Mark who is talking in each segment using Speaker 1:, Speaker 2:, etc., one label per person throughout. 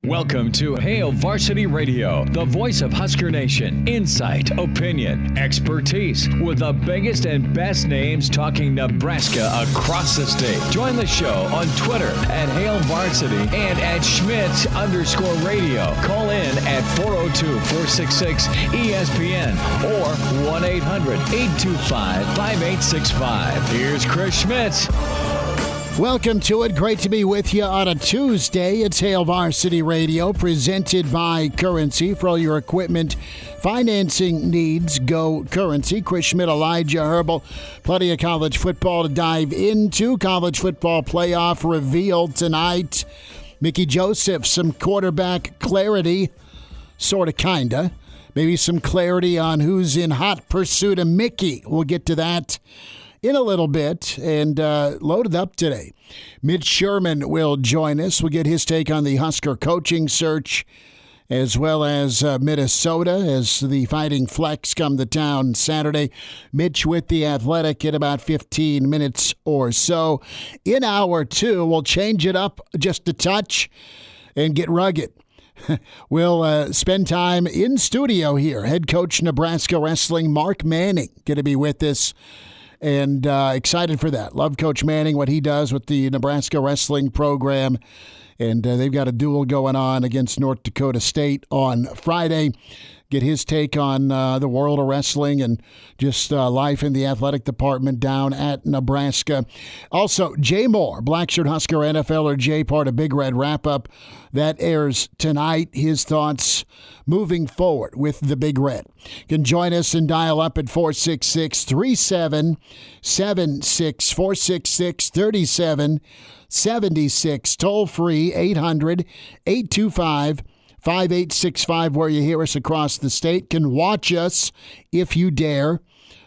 Speaker 1: Welcome to Hail Varsity Radio, the voice of Husker Nation. Insight, opinion, expertise, with the biggest and best names talking Nebraska across the state. Join the show on Twitter at Hail Varsity and at Schmidt_radio. Call in at 402-466-ESPN or 1-800-825-5865. Here's Chris Schmidt.
Speaker 2: Welcome to it. Great to be with you on a Tuesday. It's Hail Varsity Radio, presented by Currency. For all your equipment financing needs, go Currency. Chris Schmidt, Elijah Herbel. Plenty of college football to dive into. College football playoff revealed tonight. Mickey Joseph, some quarterback clarity, sort of, kind of. Maybe some clarity on who's in hot pursuit of Mickey. We'll get to that in a little bit, and loaded up today. Mitch Sherman will join us. We'll get his take on the Husker coaching search, as well as Minnesota as the Fighting Flex come to town Saturday. Mitch with the Athletic in about 15 minutes or so. In hour two, we'll change it up just a touch and get rugged. We'll spend time in studio here. Head coach Nebraska Wrestling, Mark Manning, going to be with us. And excited for that. Love Coach Manning, what he does with the Nebraska wrestling program. And they've got a duel going on against North Dakota State on Friday. Get his take on the world of wrestling and just life in the athletic department down at Nebraska. Also, Jay Moore, Blackshirt Husker NFLer Jay, part of Big Red Wrap-Up. That airs tonight. His thoughts moving forward with the Big Red. You can join us and dial up at 466-3776, 466-3776, toll-free 800-825-5865, where you hear us across the state. Can watch us if you dare.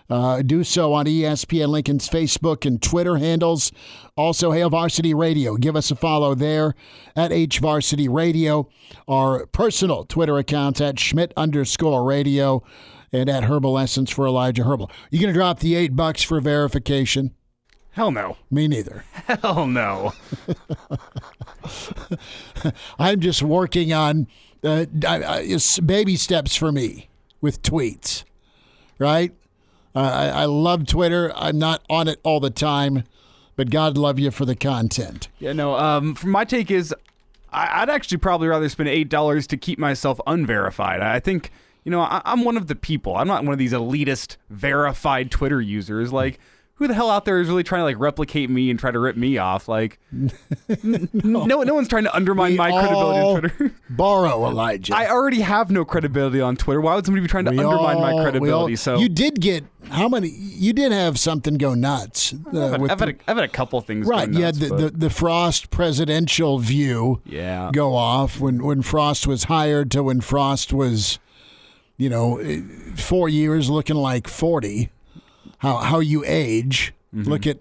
Speaker 2: Do so on ESPN Lincoln's Facebook and Twitter handles. Also, Hail Varsity Radio. Give us a follow there at HVarsity Radio. Our personal Twitter accounts at Schmidt_radio and at Herbal Essence for Elijah Herbel. You going to drop the $8 for verification?
Speaker 3: Hell no.
Speaker 2: Me neither.
Speaker 3: Hell no.
Speaker 2: I'm just working on it's baby steps for me with tweets, right? I love Twitter. I'm not on it all the time, but God love you for the content.
Speaker 3: Yeah, no, my take is I'd actually probably rather spend $8 to keep myself unverified. I think, I'm one of the people. I'm not one of these elitist verified Twitter users. Like, who the hell out there is really trying to replicate me and try to rip me off? Like, no one's trying to undermine my credibility on Twitter.
Speaker 2: Borrow, Elijah.
Speaker 3: I already have no credibility on Twitter. Why would somebody be trying to undermine my credibility? So
Speaker 2: you did get how many? You did have something go nuts.
Speaker 3: I've had a couple things.
Speaker 2: Right,
Speaker 3: go nuts,
Speaker 2: you had the Frost presidential view.
Speaker 3: Yeah.
Speaker 2: Go off when Frost was hired to when Frost was, 4 years looking like 40. How you age. Mm-hmm. Look at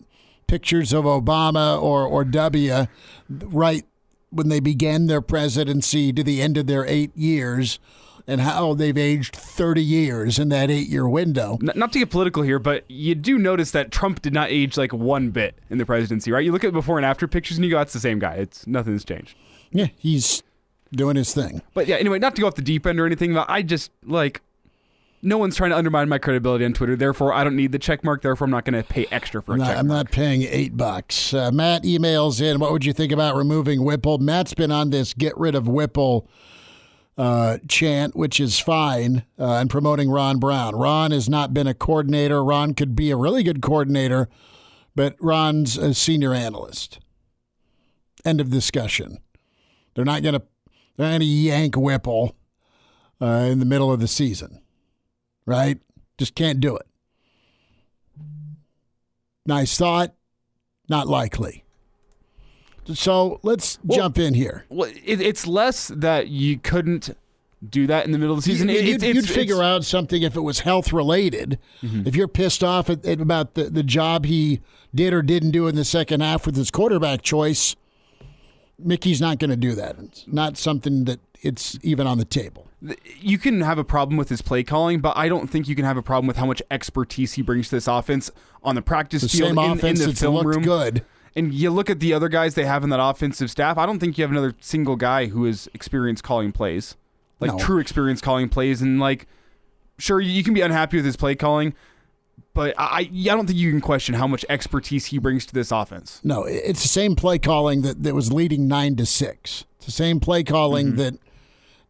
Speaker 2: pictures of Obama or W right when they began their presidency to the end of their 8 years, and how they've aged 30 years in that 8-year window.
Speaker 3: Not to get political here, but you do notice that Trump did not age one bit in the presidency, right? You look at before and after pictures and you go, it's the same guy. Nothing's changed.
Speaker 2: Yeah, he's doing his thing.
Speaker 3: But yeah, anyway, not to go off the deep end or anything, but I just no one's trying to undermine my credibility on Twitter. Therefore, I don't need the check mark. Therefore, I'm not going to pay extra for a check mark.
Speaker 2: I'm not paying $8. Matt emails in, what would you think about removing Whipple? Matt's been on this get rid of Whipple chant, which is fine, and promoting Ron Brown. Ron has not been a coordinator. Ron could be a really good coordinator, but Ron's a senior analyst. End of discussion. They're not going to yank Whipple in the middle of the season. Right? Just can't do it. Nice thought. Not likely. So let's jump in here.
Speaker 3: Well, it's less that you couldn't do that in the middle of the season.
Speaker 2: You'd figure out something if it was health related. Mm-hmm. If you're pissed off about the job he did or didn't do in the second half with his quarterback choice, Mickey's not going to do that. It's not something that it's even on the table.
Speaker 3: You can have a problem with his play calling, but I don't think you can have a problem with how much expertise he brings to this offense on the practice field,
Speaker 2: same offense
Speaker 3: in the film room.
Speaker 2: Good.
Speaker 3: And you look at the other guys they have in that offensive staff, I don't think you have another single guy who is experienced calling plays. True experience calling plays. And, sure, you can be unhappy with his play calling, but I don't think you can question how much expertise he brings to this offense.
Speaker 2: No, it's the same play calling that was leading 9-6. It's the same play calling that,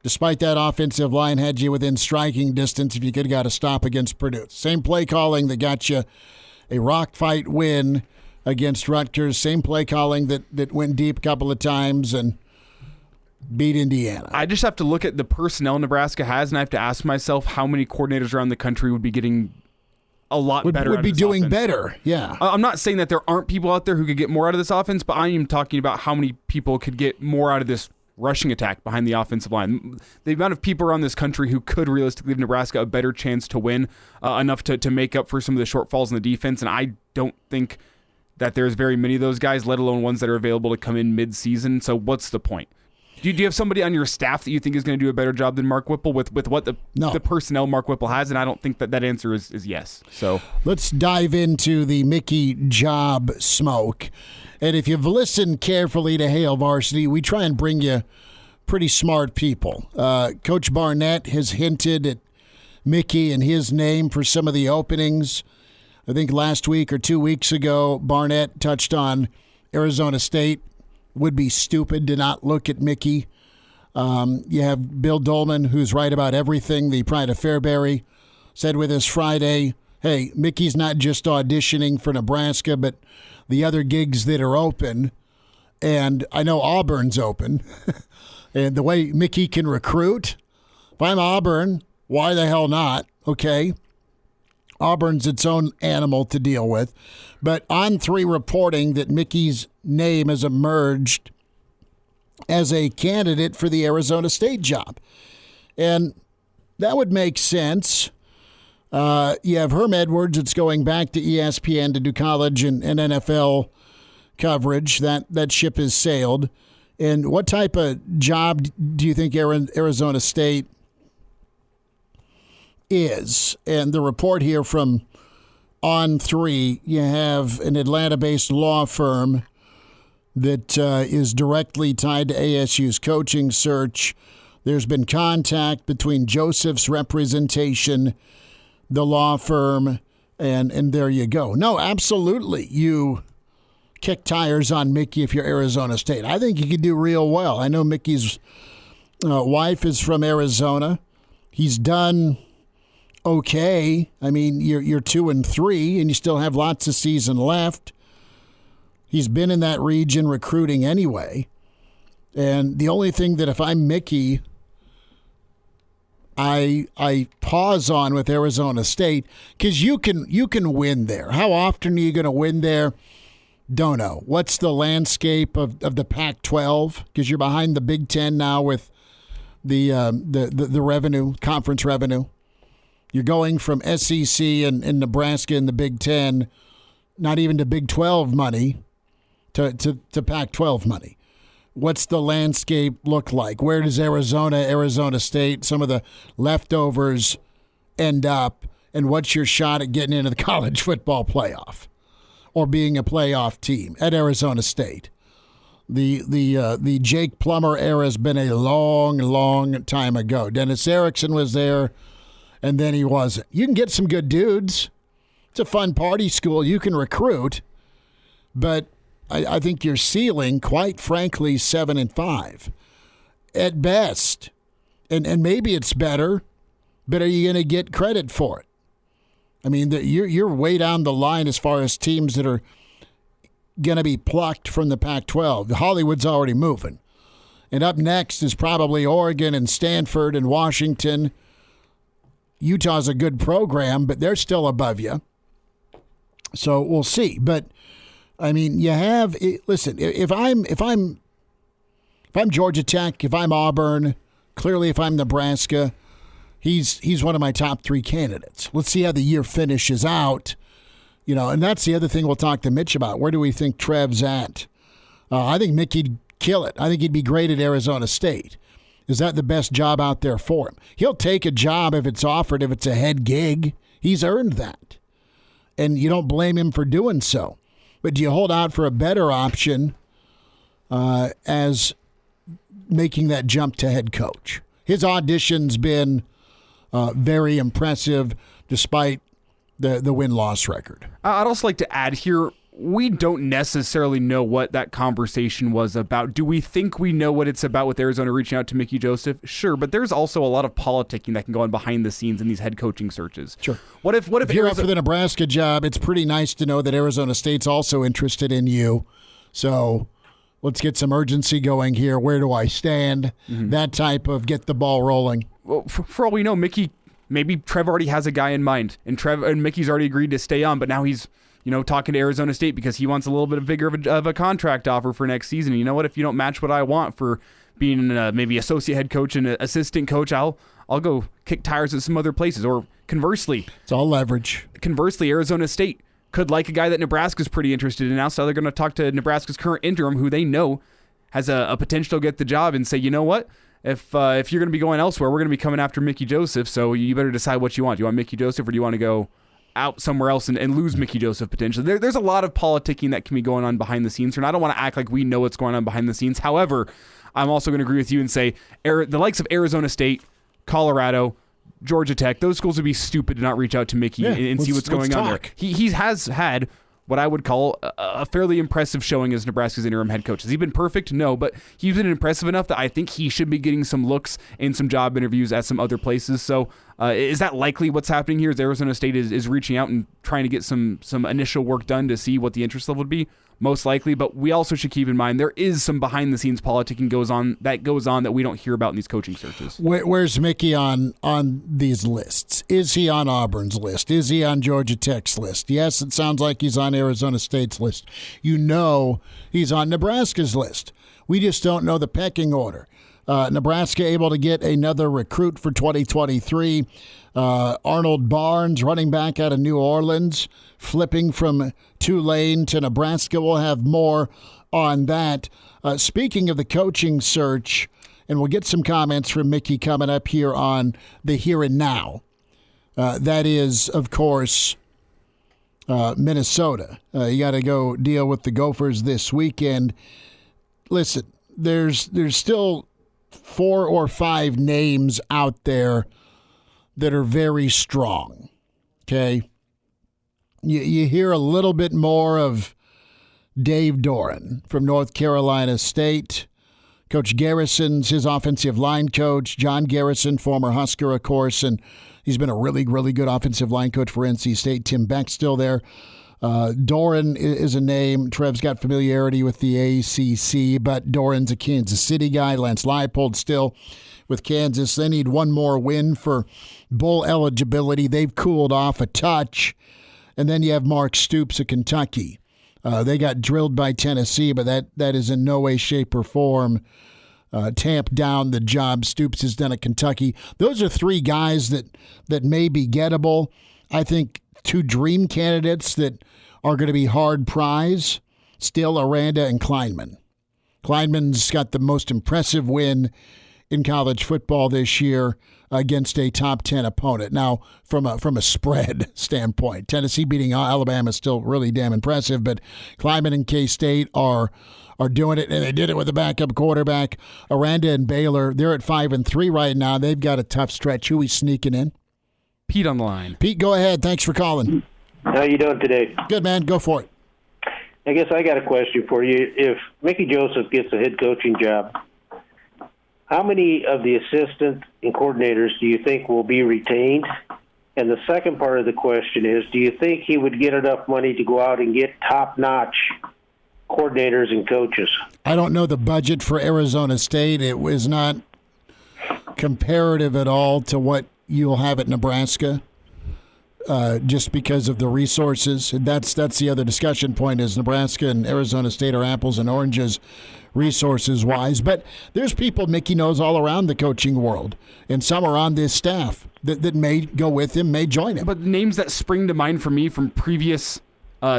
Speaker 2: despite that offensive line, had you within striking distance if you could have got a stop against Purdue. Same play calling that got you a rock fight win against Rutgers. Same play calling that went deep a couple of times and beat Indiana.
Speaker 3: I just have to look at the personnel Nebraska has, and I have to ask myself how many coordinators around the country would be getting a lot better.
Speaker 2: Would be doing
Speaker 3: offense.
Speaker 2: better, yeah.
Speaker 3: I'm not saying that there aren't people out there who could get more out of this offense, but I am talking about how many people could get more out of this rushing attack behind the offensive line. The amount of people around this country who could realistically give Nebraska a better chance to win, enough to make up for some of the shortfalls in the defense, and I don't think that there's very many of those guys, let alone ones that are available to come in mid-season. So what's the point? Do you have somebody on your staff that you think is going to do a better job than Mark Whipple with what the personnel Mark Whipple has? And I don't think that answer is yes. So
Speaker 2: let's dive into the Mickey job smoke. And if you've listened carefully to Hail Varsity, we try and bring you pretty smart people. Coach Barnett has hinted at Mickey and his name for some of the openings. I think last week or 2 weeks ago, Barnett touched on Arizona State. Would be stupid to not look at Mickey. You have Bill Dolman, who's right about everything. The Pride of Fairbury said with us Friday, hey, Mickey's not just auditioning for Nebraska, but the other gigs that are open. And I know Auburn's open. And the way Mickey can recruit, if I'm Auburn, why the hell not? Okay. Auburn's its own animal to deal with. But On3 reporting that Mickey's name has emerged as a candidate for the Arizona State job. And that would make sense. You have Herm Edwards. It's going back to ESPN to do college and NFL coverage. That ship has sailed. And what type of job do you think Arizona State is? And the report here from On3, you have an Atlanta-based law firm that is directly tied to ASU's coaching search. There's been contact between Joseph's representation, the law firm, and there you go. No, absolutely. You kick tires on Mickey if you're Arizona State. I think you could do real well. I know Mickey's wife is from Arizona. He's done okay. I mean, you're 2-3, and you still have lots of season left. He's been in that region recruiting anyway. And the only thing that if I'm Mickey, I pause on with Arizona State, because you can win there. How often are you going to win there? Don't know. What's the landscape of the Pac-12? Because you're behind the Big Ten now with the revenue, conference revenue. You're going from SEC and Nebraska and the Big Ten, not even to Big 12 money, to Pac-12 money. What's the landscape look like? Where does Arizona State, some of the leftovers end up? And what's your shot at getting into the college football playoff or being a playoff team at Arizona State? The Jake Plummer era has been a long, long time ago. Dennis Erickson was there, and then he wasn't. You can get some good dudes. It's a fun party school. You can recruit, but I think your ceiling, quite frankly, 7-5 at best. And maybe it's better, but are you going to get credit for it? I mean, you're way down the line as far as teams that are going to be plucked from the Pac-12. Hollywood's already moving. And up next is probably Oregon and Stanford and Washington. Utah's a good program, but they're still above you. So we'll see. But I mean, you have listen. If I'm Georgia Tech, if I'm Auburn, clearly if I'm Nebraska, he's one of my top 3 candidates. Let's see how the year finishes out. You know, and that's the other thing we'll talk to Mitch about. Where do we think Trev's at? I think Mickey'd kill it. I think he'd be great at Arizona State. Is that the best job out there for him? He'll take a job if it's offered, if it's a head gig. He's earned that. And you don't blame him for doing so. But do you hold out for a better option as making that jump to head coach? His audition's been very impressive despite the win-loss record.
Speaker 3: I'd also like to add here, we don't necessarily know what that conversation was about. Do we think we know what it's about with Arizona reaching out to Mickey Joseph? Sure, but there's also a lot of politicking that can go on behind the scenes in these head coaching searches.
Speaker 2: Sure.
Speaker 3: What if
Speaker 2: you're up for the Nebraska job, it's pretty nice to know that Arizona State's also interested in you. So let's get some urgency going here. Where do I stand? Mm-hmm. That type of get the ball rolling.
Speaker 3: Well, for all we know, maybe Trev already has a guy in mind, and Mickey's already agreed to stay on, but now he's talking to Arizona State because he wants a little bit bigger of a contract offer for next season. And you know what? If you don't match what I want for being maybe associate head coach and assistant coach, I'll go kick tires at some other places. Or conversely,
Speaker 2: it's all leverage. Conversely,
Speaker 3: Arizona State could like a guy that Nebraska's pretty interested in now, so they're going to talk to Nebraska's current interim, who they know has a potential to get the job, and say, you know what? If you're going to be going elsewhere, we're going to be coming after Mickey Joseph, so you better decide what you want. Do you want Mickey Joseph, or do you want to go out somewhere else and lose Mickey Joseph potentially? There's a lot of politicking that can be going on behind the scenes, and I don't want to act like we know what's going on behind the scenes. However, I'm also going to agree with you and say the likes of Arizona State, Colorado, Georgia Tech, those schools would be stupid to not reach out to Mickey and see what's going on there. He has had what I would call a fairly impressive showing as Nebraska's interim head coach. Has he been perfect? No, but he's been impressive enough that I think he should be getting some looks in some job interviews at some other places. So is that likely what's happening here? Is Arizona State is reaching out and trying to get some initial work done to see what the interest level would be? Most likely, but we also should keep in mind there is some behind-the-scenes politicking goes on that we don't hear about in these coaching searches.
Speaker 2: Where's Mickey on these lists? Is he on Auburn's list? Is he on Georgia Tech's list? Yes, it sounds like he's on Arizona State's list. He's on Nebraska's list. We just don't know the pecking order. Nebraska able to get another recruit for 2023. Arnold Barnes, running back out of New Orleans, flipping from Tulane to Nebraska. We'll have more on that. Speaking of the coaching search, and we'll get some comments from Mickey coming up here on the Here and Now. That is, of course, Minnesota. You got to go deal with the Gophers this weekend. Listen, there's still 4 or 5 names out there that are very strong, okay? You hear a little bit more of Dave Doran from North Carolina State. Coach Garrison's his offensive line coach. John Garrison, former Husker, of course, and he's been a really, really good offensive line coach for NC State. Tim Beck's still there. Doran is a name. Trev's got familiarity with the ACC, but Doran's a Kansas City guy. Lance Leipold still with Kansas. They need one more win for bowl eligibility. They've cooled off a touch. And then you have Mark Stoops of Kentucky. They got drilled by Tennessee, but that is in no way, shape, or form tamp down the job Stoops has done at Kentucky. Those are 3 guys that may be gettable. I think 2 dream candidates that are going to be hard prize, still Aranda and Kleinman. Kleinman's got the most impressive win in college football this year against a top 10 opponent. Now, from a spread standpoint, Tennessee beating Alabama is still really damn impressive, but Kleinman and K-State are doing it, and they did it with a backup quarterback. Aranda and Baylor, they're at 5-3 right now. They've got a tough stretch. Who is sneaking in?
Speaker 3: Pete on the line.
Speaker 2: Pete, go ahead. Thanks for calling.
Speaker 4: How you doing today?
Speaker 2: Good, man. Go for it.
Speaker 4: I guess I got a question for you. If Mickey Joseph gets a head coaching job, how many of the assistants and coordinators do you think will be retained? And the second part of the question is, do you think he would get enough money to go out and get top-notch coordinators and coaches?
Speaker 2: I don't know the budget for Arizona State. It was not comparative at all to what you'll have at Nebraska, just because of the resources. And that's the other discussion point is Nebraska and Arizona State are apples and oranges resources-wise. But there's people Mickey knows all around the coaching world, and some are on this staff that may go with him, may join him.
Speaker 3: But names that spring to mind for me from previous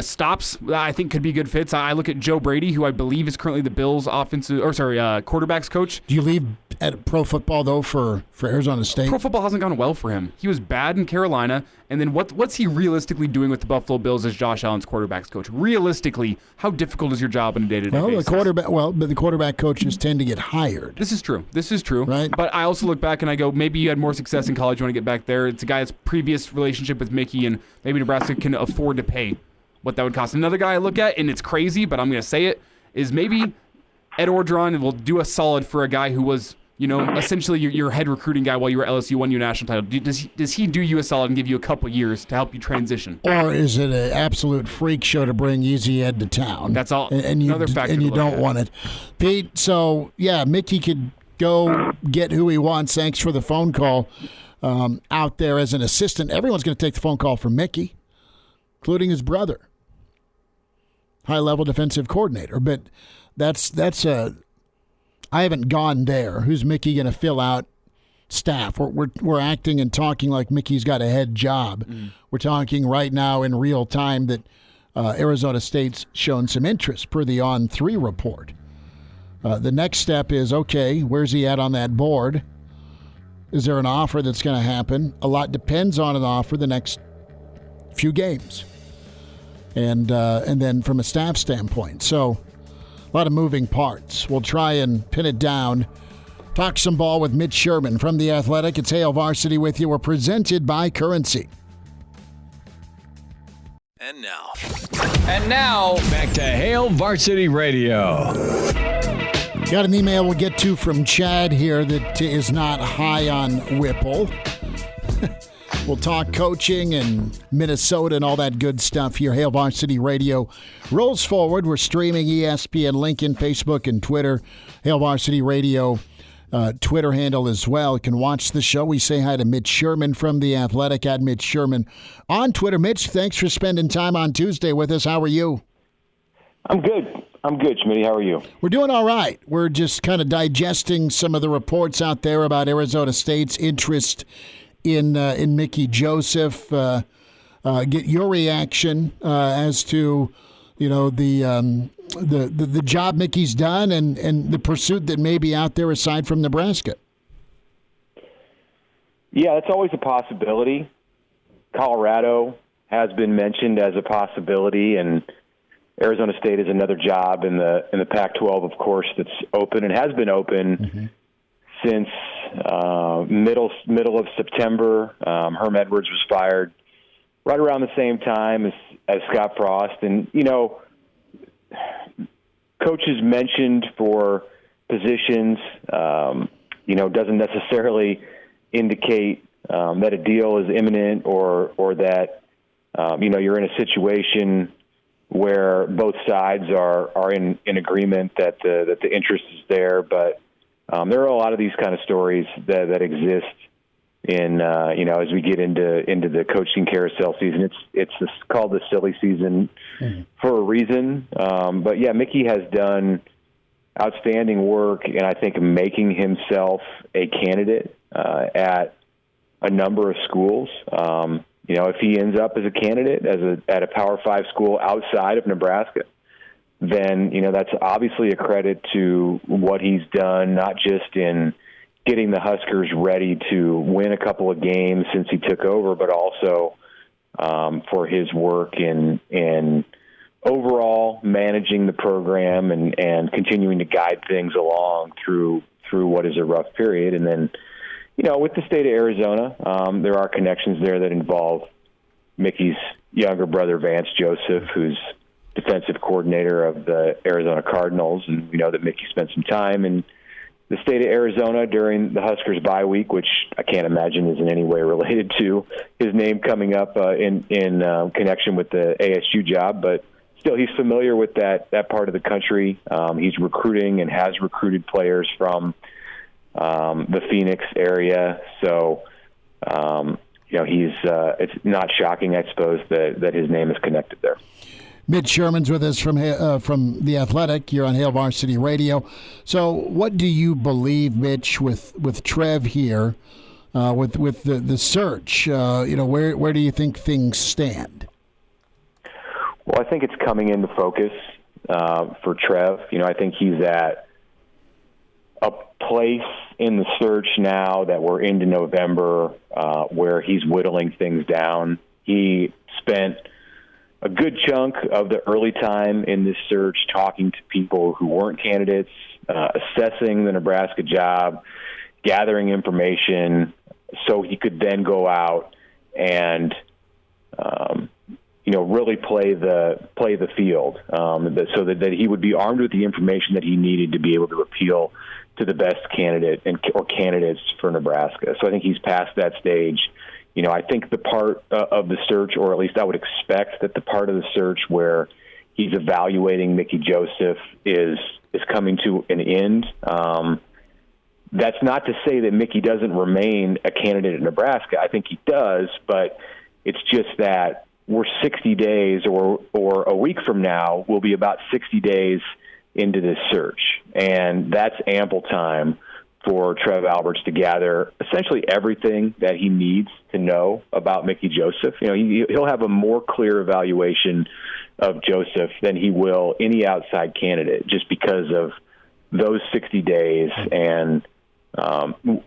Speaker 3: stops that I think could be good fits. I look at Joe Brady, who I believe is currently the Bills' quarterbacks coach.
Speaker 2: Do you leave at pro football, though, for Arizona State?
Speaker 3: Pro football hasn't gone well for him. He was bad in Carolina, and then what's he realistically doing with the Buffalo Bills as Josh Allen's quarterbacks coach? Realistically, how difficult is your job on a day-to-day basis?
Speaker 2: But the quarterback coaches tend to get hired.
Speaker 3: This is true.
Speaker 2: Right.
Speaker 3: But I also look back and I go, maybe you had more success in college. You want to get back there. It's a guy that's previous relationship with Mickey, and maybe Nebraska can afford to pay what that would cost. Another guy I look at, and it's crazy, but I'm going to say it, is maybe Ed Orgeron will do a solid for a guy who was, essentially your head recruiting guy while you were at LSU, won you a national title. Does he do you a solid and give you a couple years to help you transition?
Speaker 2: Or is it an absolute freak show to bring Easy Ed to town?
Speaker 3: That's all.
Speaker 2: Another factor. And you don't want it. Pete, so, yeah, Mickey could go get who he wants. Thanks for the phone call out there as an assistant. Everyone's going to take the phone call from Mickey, including his brother, high-level defensive coordinator. But that's I haven't gone there. Who's Mickey going to fill out staff? We're acting and talking like Mickey's got a head job. We're talking right now in real time that Arizona State's shown some interest per the On3 report. The next step is, okay, where's he at on that board? Is there an offer that's going to happen? A lot depends on an offer the next few games. And then from a staff standpoint. So a lot of moving parts. We'll try and pin it down. Talk some ball with Mitch Sherman from The Athletic. It's Hail Varsity with you. We're presented by Currency.
Speaker 1: And now, back to Hail Varsity Radio.
Speaker 2: Got an email we'll get to from Chad here that is not high on Whipple. We'll talk coaching and Minnesota and all that good stuff here. Hail Varsity Radio rolls forward. We're streaming ESPN, Lincoln, Facebook, and Twitter. Hail Varsity Radio Twitter handle as well. You can watch the show. We say hi to Mitch Sherman from The Athletic, at Mitch Sherman on Twitter. Mitch, thanks for spending time on Tuesday with us. How are you?
Speaker 5: I'm good, Schmidt. How are you?
Speaker 2: We're doing all right. We're just kind of digesting some of the reports out there about Arizona State's interest in Mickey Joseph. Get your reaction as to the job Mickey's done and the pursuit that may be out there aside from Nebraska.
Speaker 5: Yeah, it's always a possibility. Colorado has been mentioned as a possibility, and Arizona State is another job in the Pac-12, of course, that's open and has been open since middle of September. Herm Edwards was fired right around the same time as Scott Frost. And, coaches mentioned for positions, doesn't necessarily indicate that a deal is imminent or that, you're in a situation where both sides are in agreement that the interest is there. But there are a lot of these kind of stories that exist in as we get into the coaching carousel season. It's called the silly season for a reason. But yeah, Mickey has done outstanding work, and I think making himself a candidate at a number of schools. If he ends up as a candidate at a Power 5 school outside of Nebraska, then, that's obviously a credit to what he's done, not just in getting the Huskers ready to win a couple of games since he took over, but also for his work in overall managing the program and continuing to guide things along through what is a rough period. And then, with the state of Arizona, there are connections there that involve Mickey's younger brother, Vance Joseph, who's defensive coordinator of the Arizona Cardinals. And we know that Mickey spent some time in the state of Arizona during the Huskers bye week, which I can't imagine is in any way related to his name coming up in connection with the ASU job. But still, he's familiar with that part of the country. He's recruiting and has recruited players from the Phoenix area. So, he's it's not shocking, I suppose, that his name is connected there.
Speaker 2: Mitch Sherman's with us from The Athletic. You're on Hail Varsity Radio. So what do you believe, Mitch, with Trev here, with the search? Where do you think things stand?
Speaker 5: Well, I think it's coming into focus for Trev. I think he's at a place in the search now that we're into November where he's whittling things down. He spent a good chunk of the early time in this search talking to people who weren't candidates, assessing the Nebraska job, gathering information so he could then go out and really play the field, so that he would be armed with the information that he needed to be able to appeal to the best candidate or candidates for Nebraska. So I think he's past that stage. I think the part of the search, or at least I would expect that the part of the search where he's evaluating Mickey Joseph is coming to an end. That's not to say that Mickey doesn't remain a candidate in Nebraska. I think he does, but it's just that we're 60 days or a week from now, we'll be about 60 days into this search. And that's ample time for Trev Alberts to gather essentially everything that he needs to know about Mickey Joseph. He'll have a more clear evaluation of Joseph than he will any outside candidate, just because of those 60 days and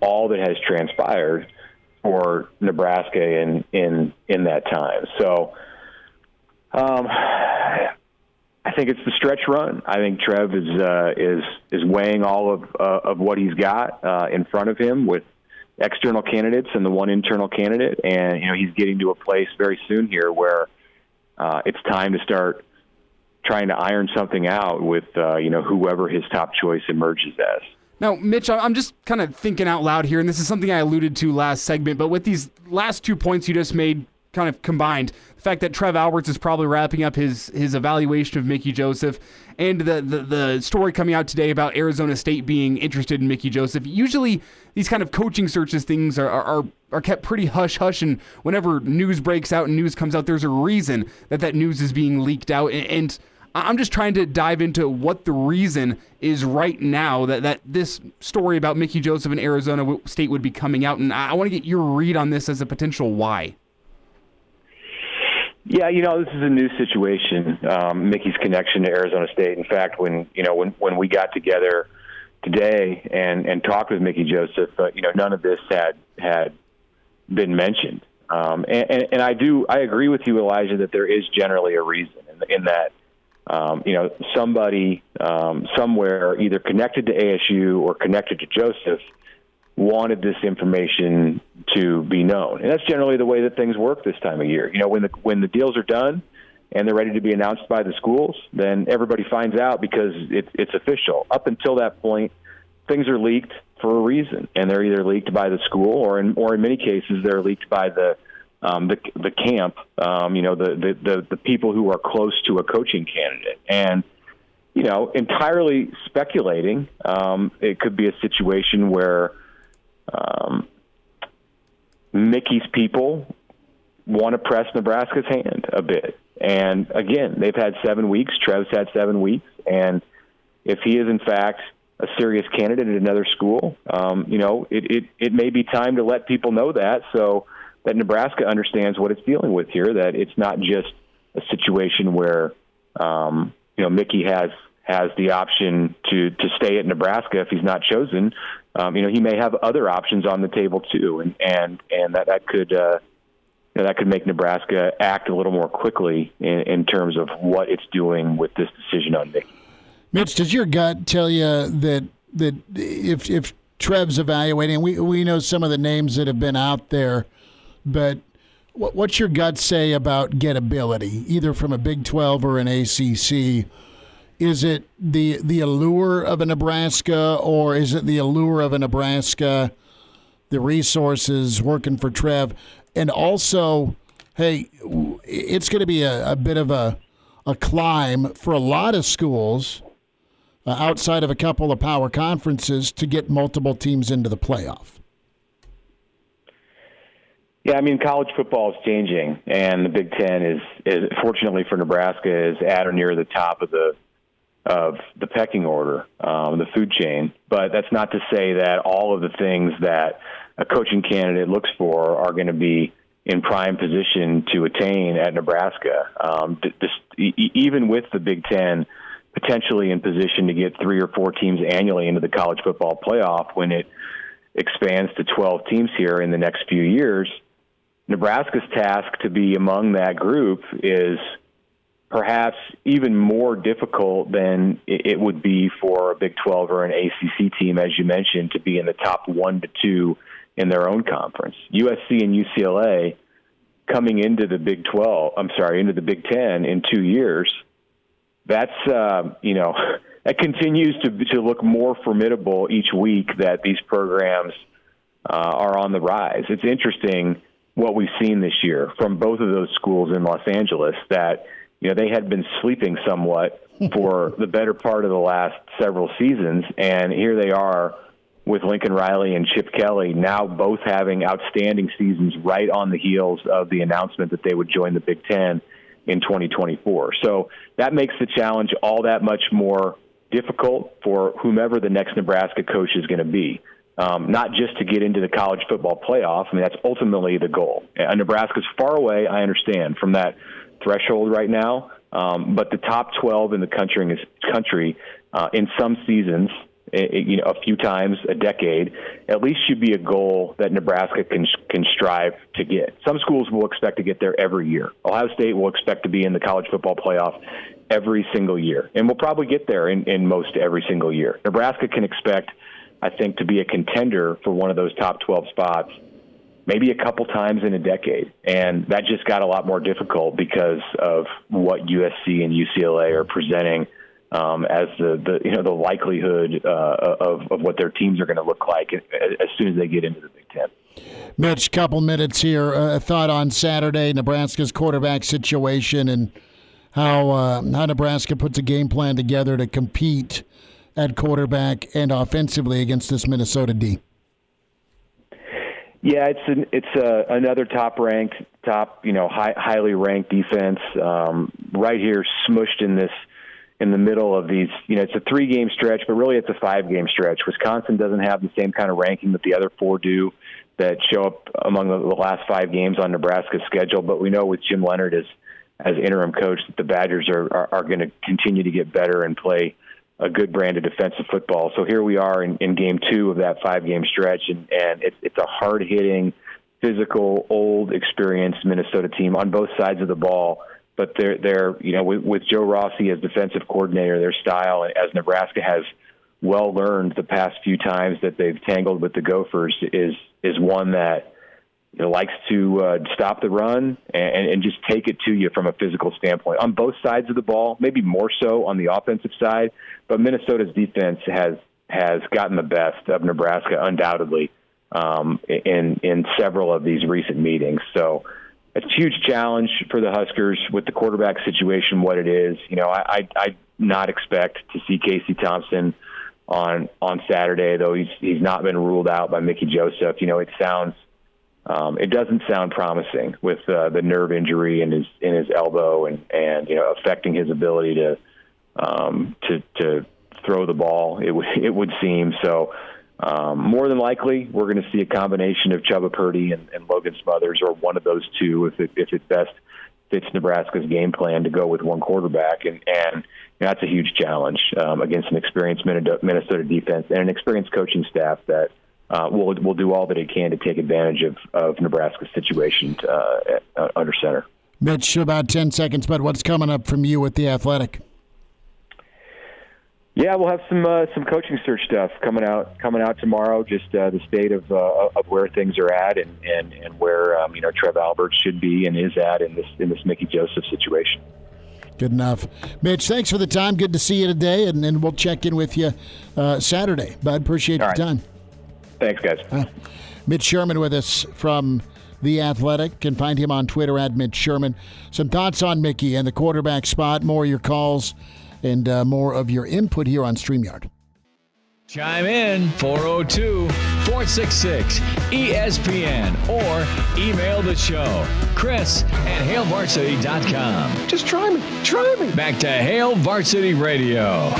Speaker 5: all that has transpired for Nebraska in that time. So I think it's the stretch run. I think Trev is weighing all of what he's got in front of him with external candidates and the one internal candidate, and he's getting to a place very soon here where it's time to start trying to iron something out with whoever his top choice emerges as.
Speaker 3: Now, Mitch, I'm just kind of thinking out loud here, and this is something I alluded to last segment, but with these last 2 points you just made kind of combined, the fact that Trev Alberts is probably wrapping up his evaluation of Mickey Joseph, and the story coming out today about Arizona State being interested in Mickey Joseph. Usually these kind of coaching searches things are kept pretty hush-hush, and whenever news breaks out and news comes out, there's a reason that news is being leaked out, and I'm just trying to dive into what the reason is right now that this story about Mickey Joseph and Arizona State would be coming out, and I want to get your read on this as a potential why.
Speaker 5: Yeah, this is a new situation, Mickey's connection to Arizona State. In fact, when we got together today and talked with Mickey Joseph, none of this had been mentioned. And I agree with you, Elijah, that there is generally a reason in that. Somebody somewhere either connected to ASU or connected to Joseph wanted this information to be known. And that's generally the way that things work this time of year. When the deals are done and they're ready to be announced by the schools, then everybody finds out because it's official. Up until that point, things are leaked for a reason, and they're either leaked by the school or in many cases they're leaked by the camp, the people who are close to a coaching candidate. And, entirely speculating, it could be a situation where Mickey's people want to press Nebraska's hand a bit. And, again, they've had 7 weeks. Trev's had 7 weeks. And if he is, in fact, a serious candidate at another school, it may be time to let people know that so that Nebraska understands what it's dealing with here, that it's not just a situation where, Mickey has the option to stay at Nebraska if he's not chosen. He may have other options on the table too. And that could make Nebraska act a little more quickly in terms of what it's doing with this decision on Mickey.
Speaker 2: Mitch, does your gut tell you that if Trev's evaluating, we know some of the names that have been out there, but what's your gut say about gettability, either from a Big 12 or an ACC? Is it the allure of a Nebraska, or is it the allure of a Nebraska, the resources working for Trev? And also, hey, it's going to be a bit of a climb for a lot of schools outside of a couple of power conferences to get multiple teams into the playoff.
Speaker 5: Yeah, college football is changing, and the Big Ten is fortunately for Nebraska, is at or near the top of the pecking order, the food chain. But that's not to say that all of the things that a coaching candidate looks for are going to be in prime position to attain at Nebraska. Even with the Big Ten potentially in position to get 3 or 4 teams annually into the college football playoff when it expands to 12 teams here in the next few years, Nebraska's task to be among that group is perhaps even more difficult than it would be for a Big 12 or an ACC team, as you mentioned, to be in the top 1 to 2 in their own conference. USC and UCLA coming into the Big 12, into the Big 10 in 2 years, that's, that continues to look more formidable each week that these programs are on the rise. It's interesting what we've seen this year from both of those schools in Los Angeles that, they had been sleeping somewhat for the better part of the last several seasons, and here they are with Lincoln Riley and Chip Kelly now both having outstanding seasons right on the heels of the announcement that they would join the Big Ten in 2024. So that makes the challenge all that much more difficult for whomever the next Nebraska coach is going to be. Not just to get into the college football playoff. I mean, that's ultimately the goal. Nebraska's far away, I understand, from that threshold right now. But the top 12 in the country in some seasons, a few times a decade, at least should be a goal that Nebraska can strive to get. Some schools will expect to get there every year. Ohio State will expect to be in the college football playoff every single year, and we'll probably get there in most every single year. Nebraska can expect, I think, to be a contender for one of those top 12 spots maybe a couple times in a decade. And that just got a lot more difficult because of what USC and UCLA are presenting as the likelihood of what their teams are going to look like as soon as they get into the Big Ten.
Speaker 2: Mitch, couple minutes here. A thought on Saturday, Nebraska's quarterback situation and how Nebraska puts a game plan together to compete at quarterback and offensively against this Minnesota D.
Speaker 5: Yeah, it's another highly ranked defense right here, smushed in the middle of these. It's a 3-game stretch, but really it's a 5-game stretch. Wisconsin doesn't have the same kind of ranking that the other 4 do that show up among the last 5 games on Nebraska's schedule. But we know with Jim Leonhard as interim coach that the Badgers are going to continue to get better and play a good brand of defensive football. So here we are in game 2 of that 5-game stretch, and it's a hard-hitting, physical, old, experienced Minnesota team on both sides of the ball. But they're with Joe Rossi as defensive coordinator, their style, as Nebraska has well learned the past few times that they've tangled with the Gophers, is one that likes to stop the run and just take it to you from a physical standpoint on both sides of the ball, maybe more so on the offensive side. But Minnesota's defense has gotten the best of Nebraska undoubtedly in several of these recent meetings. So it's a huge challenge for the Huskers with the quarterback situation, what it is. I not expect to see Casey Thompson on Saturday, though he's not been ruled out by Mickey Joseph. It doesn't sound promising with the nerve injury in his elbow and affecting his ability to throw the ball. It would seem so. More than likely, we're going to see a combination of Chubba Purdy and Logan Smothers, or one of those two, if it best fits Nebraska's game plan to go with one quarterback, and that's a huge challenge against an experienced Minnesota defense and an experienced coaching staff that will do all that it can to take advantage of Nebraska's situation under center.
Speaker 2: Mitch, about 10 seconds, but what's coming up from you with The Athletic?
Speaker 5: Yeah, we'll have some coaching search stuff coming out tomorrow. Just the state of where things are at and where Trev Alberts should be and is at in this Mickey Joseph situation.
Speaker 2: Good enough. Mitch, thanks for the time. Good to see you today, and we'll check in with you Saturday. Bud, appreciate your time.
Speaker 5: Thanks, guys.
Speaker 2: Mitch Sherman with us from The Athletic. Can find him on Twitter at Mitch Sherman. Some thoughts on Mickey and the quarterback spot, more of your calls, and more of your input here on StreamYard.
Speaker 1: Chime in 402-466-ESPN or email the show, Chris@HailVarsity.com.
Speaker 2: Just try me.
Speaker 1: Back to Hail Varsity Radio.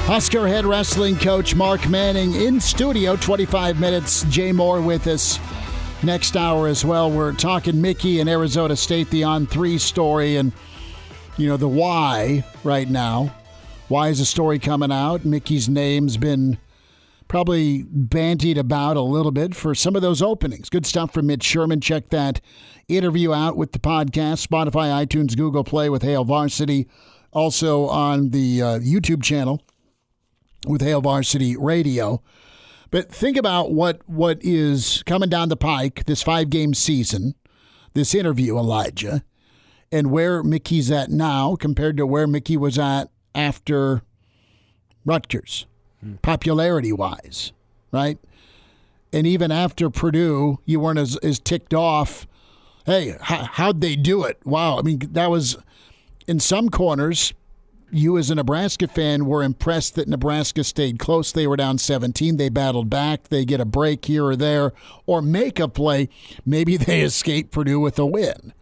Speaker 2: Husker head wrestling coach Mark Manning in studio, 25 minutes. Jay Moore with us. Next hour as well, we're talking Mickey and Arizona State, the On3 story, and, the why right now. Why is the story coming out? Mickey's name's been probably bandied about a little bit for some of those openings. Good stuff from Mitch Sherman. Check that interview out with the podcast, Spotify, iTunes, Google Play with Hail Varsity. Also on the YouTube channel with Hail Varsity Radio. But think about what is coming down the pike, this 5-game season, this interview, Elijah, and where Mickey's at now compared to where Mickey was at after Rutgers, popularity-wise, right? And even after Purdue, you weren't as ticked off. Hey, how'd they do it? Wow. I mean, that was, in some corners, you as a Nebraska fan were impressed that Nebraska stayed close. They were down 17. They battled back. They get a break here or there or make a play. Maybe they escape Purdue with a win.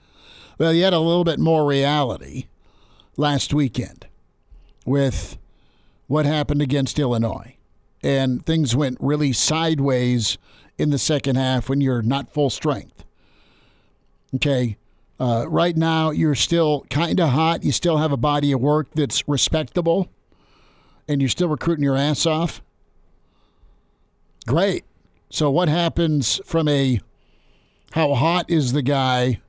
Speaker 2: Well, you had a little bit more reality last weekend with what happened against Illinois. And things went really sideways in the second half when you're not full strength. Okay. Right now, you're still kind of hot. You still have a body of work that's respectable, and you're still recruiting your ass off. Great. So what happens from how hot is the guy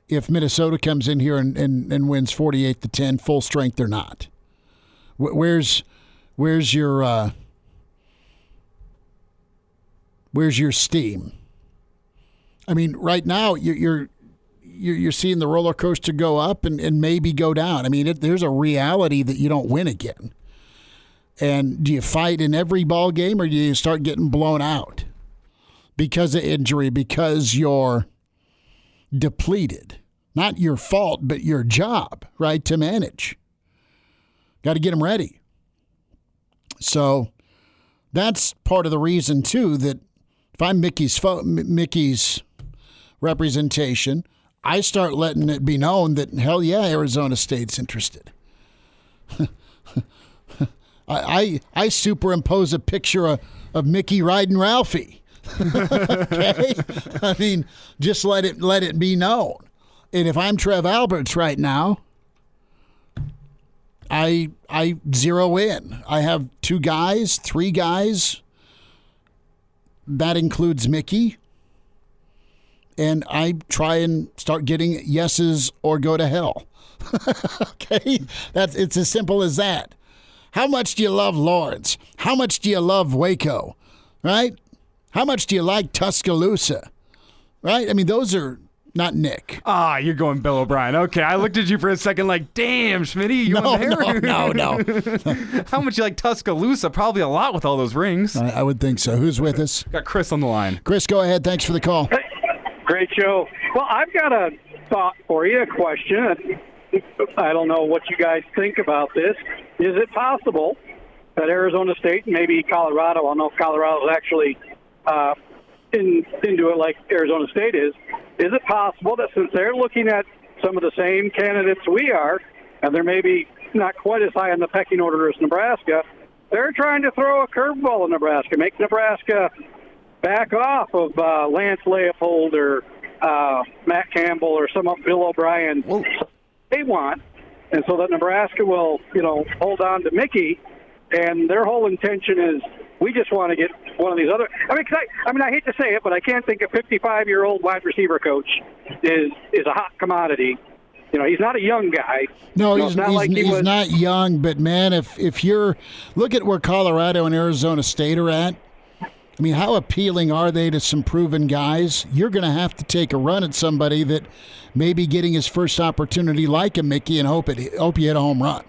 Speaker 2: if Minnesota comes in here and wins 48-10, full strength or not? Where's your steam? I mean, right now you're seeing the roller coaster go up and maybe go down. I mean, there's a reality that you don't win again. And do you fight in every ball game, or do you start getting blown out because of injury, because you're depleted? Not your fault, but your job, right, to manage. Got to get them ready. So that's part of the reason, too, that if I'm Mickey's representation, I start letting it be known that, hell yeah, Arizona State's interested. I superimpose a picture of Mickey riding Ralphie. Okay? I mean, just let it be known. And if I'm Trev Alberts right now, I zero in. I have 2 guys, 3 guys. That includes Mickey. And I try and start getting yeses or go to hell. Okay? It's as simple as that. How much do you love Lawrence? How much do you love Waco? Right? How much do you like Tuscaloosa? Right? I mean, those are not Nick.
Speaker 3: You're going Bill O'Brien. Okay, I looked at you for a second like, damn, Schmitty, you went there?
Speaker 2: No.
Speaker 3: How much you like Tuscaloosa? Probably a lot with all those rings.
Speaker 2: I would think so. Who's with us?
Speaker 3: Got Chris on the line.
Speaker 2: Chris, go ahead. Thanks for the call.
Speaker 6: Great show. Well, I've got a thought for you, a question. I don't know what you guys think about this. Is it possible that Arizona State, maybe Colorado, I don't know if Colorado's actually into it like Arizona State is it possible that since they're looking at some of the same candidates we are, and they're maybe not quite as high on the pecking order as Nebraska, they're trying to throw a curveball at Nebraska, make Nebraska back off of Lance Leopold or Matt Campbell or some of Bill O'Brien they want, and so that Nebraska will, hold on to Mickey, and their whole intention is we just want to get one of these other. I hate to say it, but I can't think a 55-year-old wide receiver coach is a hot commodity. He's not a young guy.
Speaker 2: No, he's not young, but man, if you're look at where Colorado and Arizona State are at. I mean, how appealing are they to some proven guys? You're going to have to take a run at somebody that may be getting his first opportunity like a Mickey and hope you hit a home run.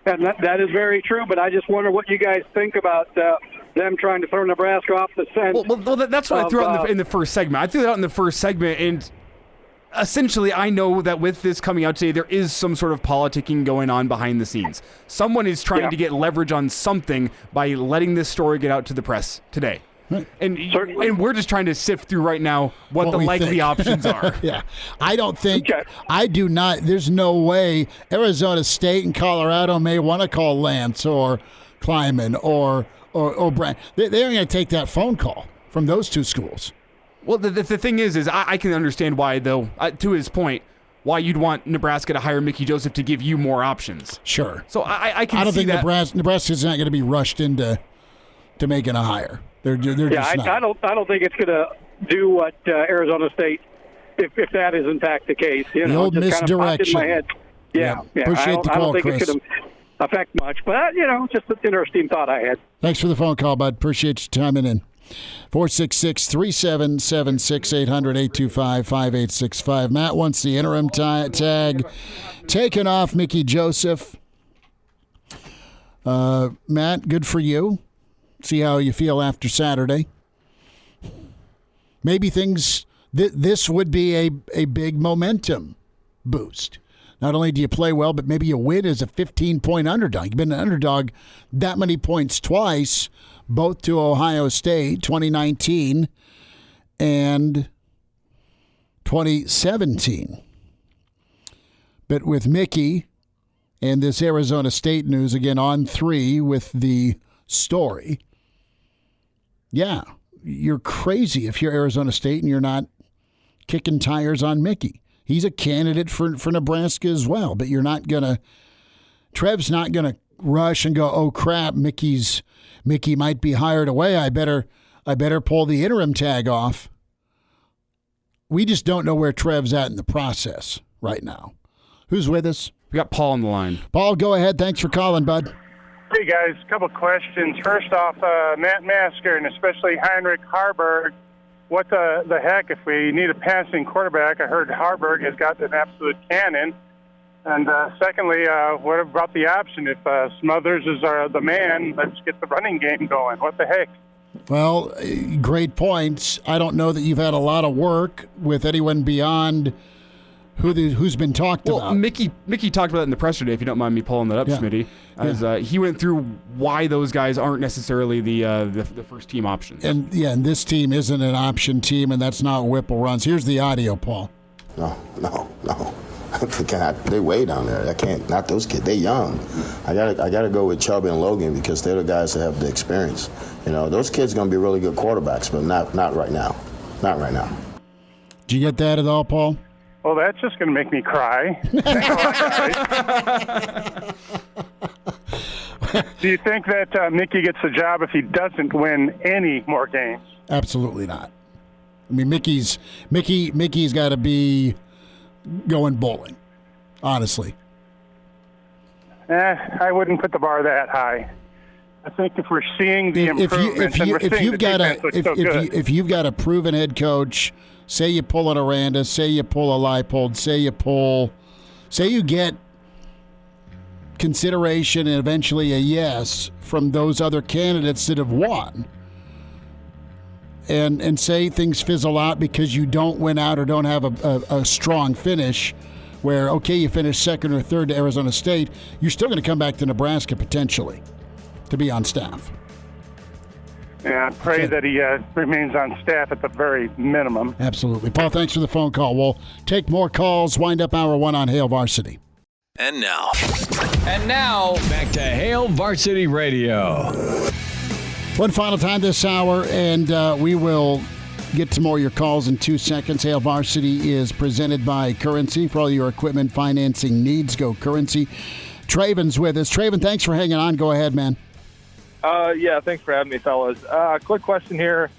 Speaker 6: And that is very true, but I just wonder what you guys think about them trying to throw Nebraska off the scent.
Speaker 3: Well, that's what I threw out in the first segment. I threw that out in the first segment, and essentially I know that with this coming out today, there is some sort of politicking going on behind the scenes. Someone is trying to get leverage on something by letting this story get out to the press today. And we're just trying to sift through right now what the likely options are.
Speaker 2: Yeah. I don't think, I do not, there's no way Arizona State and Colorado may want to call Lance or Kleiman or Brand. They're going to take that phone call from those 2 schools.
Speaker 3: Well, the thing is I can understand why, though, to his point, why you'd want Nebraska to hire Mickey Joseph to give you more options.
Speaker 2: Sure.
Speaker 3: So I can.
Speaker 2: I don't
Speaker 3: see
Speaker 2: think
Speaker 3: that.
Speaker 2: Nebraska's not going to be rushed into making a hire. They're just not.
Speaker 6: I don't think it's going to do what Arizona State, if that is in fact the case.
Speaker 2: The old
Speaker 6: just kind of popped in my
Speaker 2: misdirection.
Speaker 6: head. Yeah.
Speaker 2: Appreciate the call,
Speaker 6: I don't think
Speaker 2: Chris.
Speaker 6: it's going to affect much, but just an interesting thought I had.
Speaker 2: Thanks for the phone call, bud. Appreciate you chiming in. 466-377-6800-825-5865. Matt wants the interim tag taken off Mickey Joseph. Matt, good for you. See how you feel after Saturday. Maybe things, this would be a big momentum boost. Not only do you play well, but maybe you win as a 15-point underdog. You've been an underdog that many points twice, both to Ohio State, 2019 and 2017. But with Mickey and this Arizona State news, again, on 3 with the story, yeah, you're crazy if you're Arizona State and you're not kicking tires on Mickey. He's a candidate for Nebraska as well, but you're not going to – Trev's not going to rush and go, oh, crap, Mickey might be hired away. I better pull the interim tag off. We just don't know where Trev's at in the process right now. Who's with us?
Speaker 3: We got Paul on the line.
Speaker 2: Paul, go ahead. Thanks for calling, bud.
Speaker 7: Hey, guys, a couple questions. First off, Matt Masker and especially Heinrich Harburg, what the heck if we need a passing quarterback? I heard Harburg has got an absolute cannon. And secondly, what about the option? If Smothers is the man, let's get the running game going. What the heck?
Speaker 2: Well, great points. I don't know that you've had a lot of work with anyone beyond who's been talked about.
Speaker 3: Mickey talked about it in the presser today, if you don't mind me pulling that up, Schmitty. As he went through why those guys aren't necessarily the first team options.
Speaker 2: And this team isn't an option team, and that's not Whipple runs. Here's the audio, Paul.
Speaker 8: No. They way down there. I can't. Not those kids. They young. I gotta go with Chubb and Logan because they're the guys that have the experience. Those kids are gonna be really good quarterbacks, but not right now. Not right now.
Speaker 2: Did you get that at all, Paul?
Speaker 7: Well, that's just going to make me cry. Do you think that Mickey gets the job if he doesn't win any more games?
Speaker 2: Absolutely not. I mean, Mickey's got to be going bowling, honestly.
Speaker 7: I wouldn't put the bar that high. I think if we're seeing the improvements,
Speaker 2: if you've got a proven head coach. Say you pull an Aranda, say you pull a Leipold, say you get consideration and eventually a yes from those other candidates that have won. And say things fizzle out because you don't win out or don't have a strong finish where, okay, you finish second or third to Arizona State, you're still going to come back to Nebraska potentially to be on staff.
Speaker 7: Yeah, pray that he remains on staff at the very minimum.
Speaker 2: Absolutely. Paul, thanks for the phone call. We'll take more calls. Wind up hour 1 on Hail Varsity.
Speaker 1: And now, back to Hail Varsity Radio.
Speaker 2: One final time this hour, and we will get to more of your calls in 2 seconds. Hail Varsity is presented by Currency. For all your equipment financing needs, go Currency. Traven's with us. Traven, thanks for hanging on. Go ahead, man.
Speaker 9: Yeah, thanks for having me, fellas. Quick question here.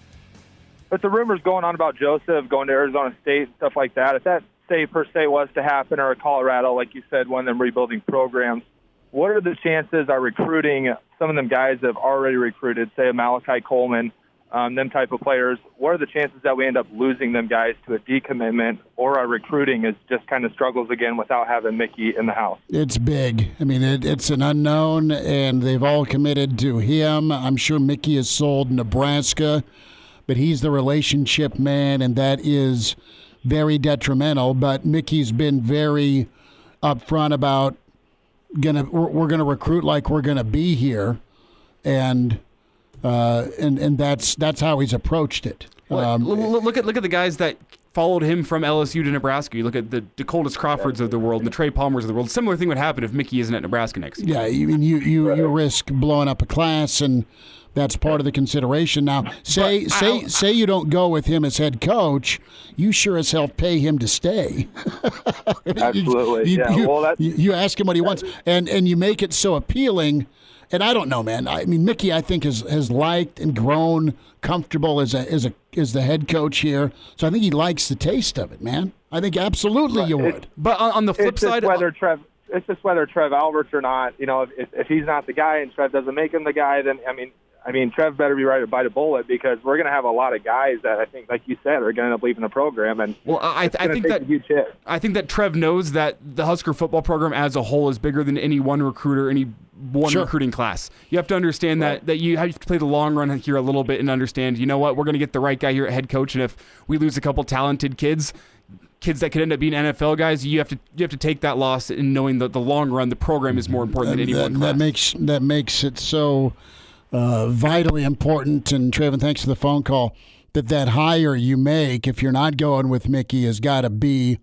Speaker 9: With the rumors going on about Joseph going to Arizona State and stuff like that, if that, per se, was to happen, or Colorado, like you said, one of them rebuilding programs, what are the chances are recruiting some of them guys that have already recruited, say a Malachi Coleman, them type of players, what are the chances that we end up losing them guys to a decommitment, or our recruiting is just kind of struggles again without having Mickey in the house?
Speaker 2: It's big. I mean, it's an unknown, and they've all committed to him. I'm sure Mickey has sold Nebraska, but he's the relationship man, and that is very detrimental. But Mickey's been very upfront about we're gonna recruit like we're gonna be here, and that's how he's approached it.
Speaker 3: Look at the guys that followed him from LSU to Nebraska. You look at the Dakotas Crawfords of the world and the Trey Palmers of the world. Similar thing would happen if Mickey isn't at Nebraska next year.
Speaker 2: Yeah, you risk blowing up a class and that's part of the consideration. Now, say you don't go with him as head coach, you sure as hell pay him to stay.
Speaker 9: Absolutely.
Speaker 2: You ask him what he wants, and you make it so appealing. And I don't know, man. I mean, Mickey, I think has liked and grown comfortable as the head coach here. So I think he likes the taste of it, man. I think absolutely you would.
Speaker 3: But on the flip side,
Speaker 9: it's just whether Trev Alberts or not. You know, if he's not the guy and Trev doesn't make him the guy, then I mean, Trev better be ready to bite a bullet, because we're going to have a lot of guys that I think, like you said, are going to end up leaving the program. And
Speaker 3: I think that
Speaker 9: a huge hit.
Speaker 3: I think that Trev knows that the Husker football program as a whole is bigger than any one recruiter, any one recruiting class. You have to understand that you have to play the long run here a little bit and understand, you know what, we're going to get the right guy here at head coach, and if we lose a couple talented kids that could end up being NFL guys, you have to take that loss in knowing that the long run, the program is more important than any one class.
Speaker 2: That makes it so vitally important. And Trevin, thanks for the phone call. That hire you make, if you're not going with Mickey, has got to be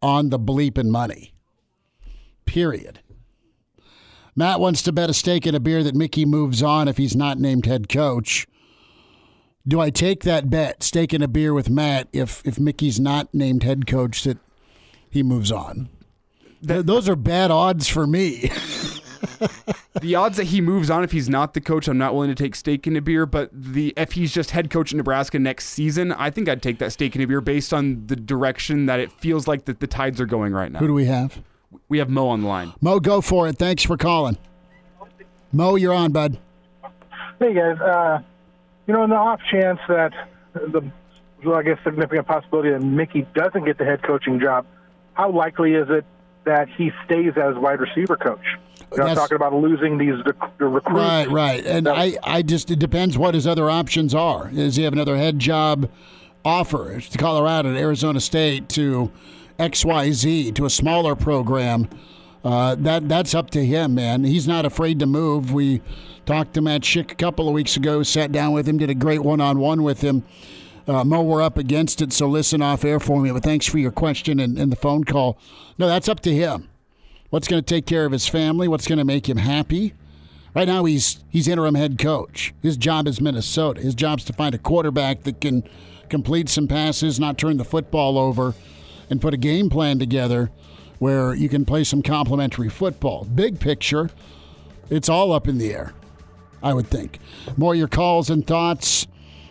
Speaker 2: on the bleeping money. Period. Matt wants to bet a steak and a beer that Mickey moves on if he's not named head coach. Do I take that bet, steak and a beer with Matt, if Mickey's not named head coach, that he moves on? Those are bad odds for me.
Speaker 3: The odds that he moves on if he's not the coach, I'm not willing to take steak and a beer. But if he's just head coach in Nebraska next season, I think I'd take that steak and a beer based on the direction that it feels like that the tides are going right now.
Speaker 2: Who do we have?
Speaker 3: We have Mo on the line.
Speaker 2: Mo, go for it. Thanks for calling. Mo, you're on, bud.
Speaker 10: Hey, guys. In the off chance that significant possibility that Mickey doesn't get the head coaching job, how likely is it that he stays as wide receiver coach? I'm talking about losing these recruits.
Speaker 2: Right. And it depends what his other options are. Does he have another head job offer to Colorado, to Arizona State, to XYZ, to a smaller program? That's up to him, man. He's not afraid to move. We talked to Matt Schick a couple of weeks ago, sat down with him, did a great one-on-one with him. Mo, we're up against it, so listen off air for me. But thanks for your question and the phone call. No, that's up to him. What's going to take care of his family? What's going to make him happy? Right now, he's interim head coach. His job is Minnesota. His job's to find a quarterback that can complete some passes, not turn the football over, and put a game plan together where you can play some complimentary football. Big picture, it's all up in the air, I would think. More of your calls and thoughts.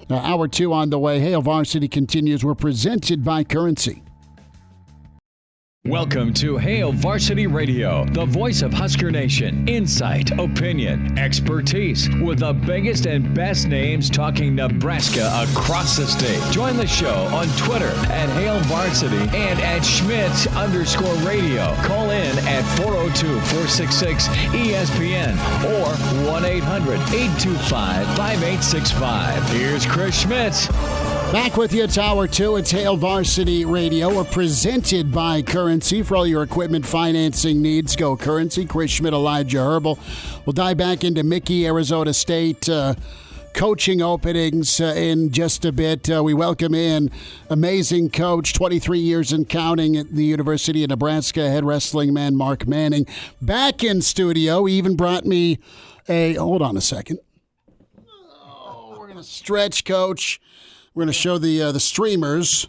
Speaker 2: Hour 2 on the way. Hail Varsity continues. We're presented by Currency.
Speaker 1: Welcome to Hail Varsity Radio, the voice of Husker Nation. Insight, opinion, expertise, with the biggest and best names talking Nebraska across the state. Join the show on Twitter at Hail Varsity and at Schmidt_radio. Call in at 402-466-ESPN or 1-800-825-5865. Here's Chris Schmidt.
Speaker 2: Back with you. It's Hour 2. It's Hail Varsity Radio. We're presented by Currency. For all your equipment financing needs, go Currency. Chris Schmidt, Elijah Herbel. We'll dive back into Mickey, Arizona State coaching openings in just a bit. We welcome in amazing coach, 23 years and counting at the University of Nebraska, head wrestling man Mark Manning. Back in studio. He even brought me hold on a second. We're going to stretch, Coach. We're going to show the streamers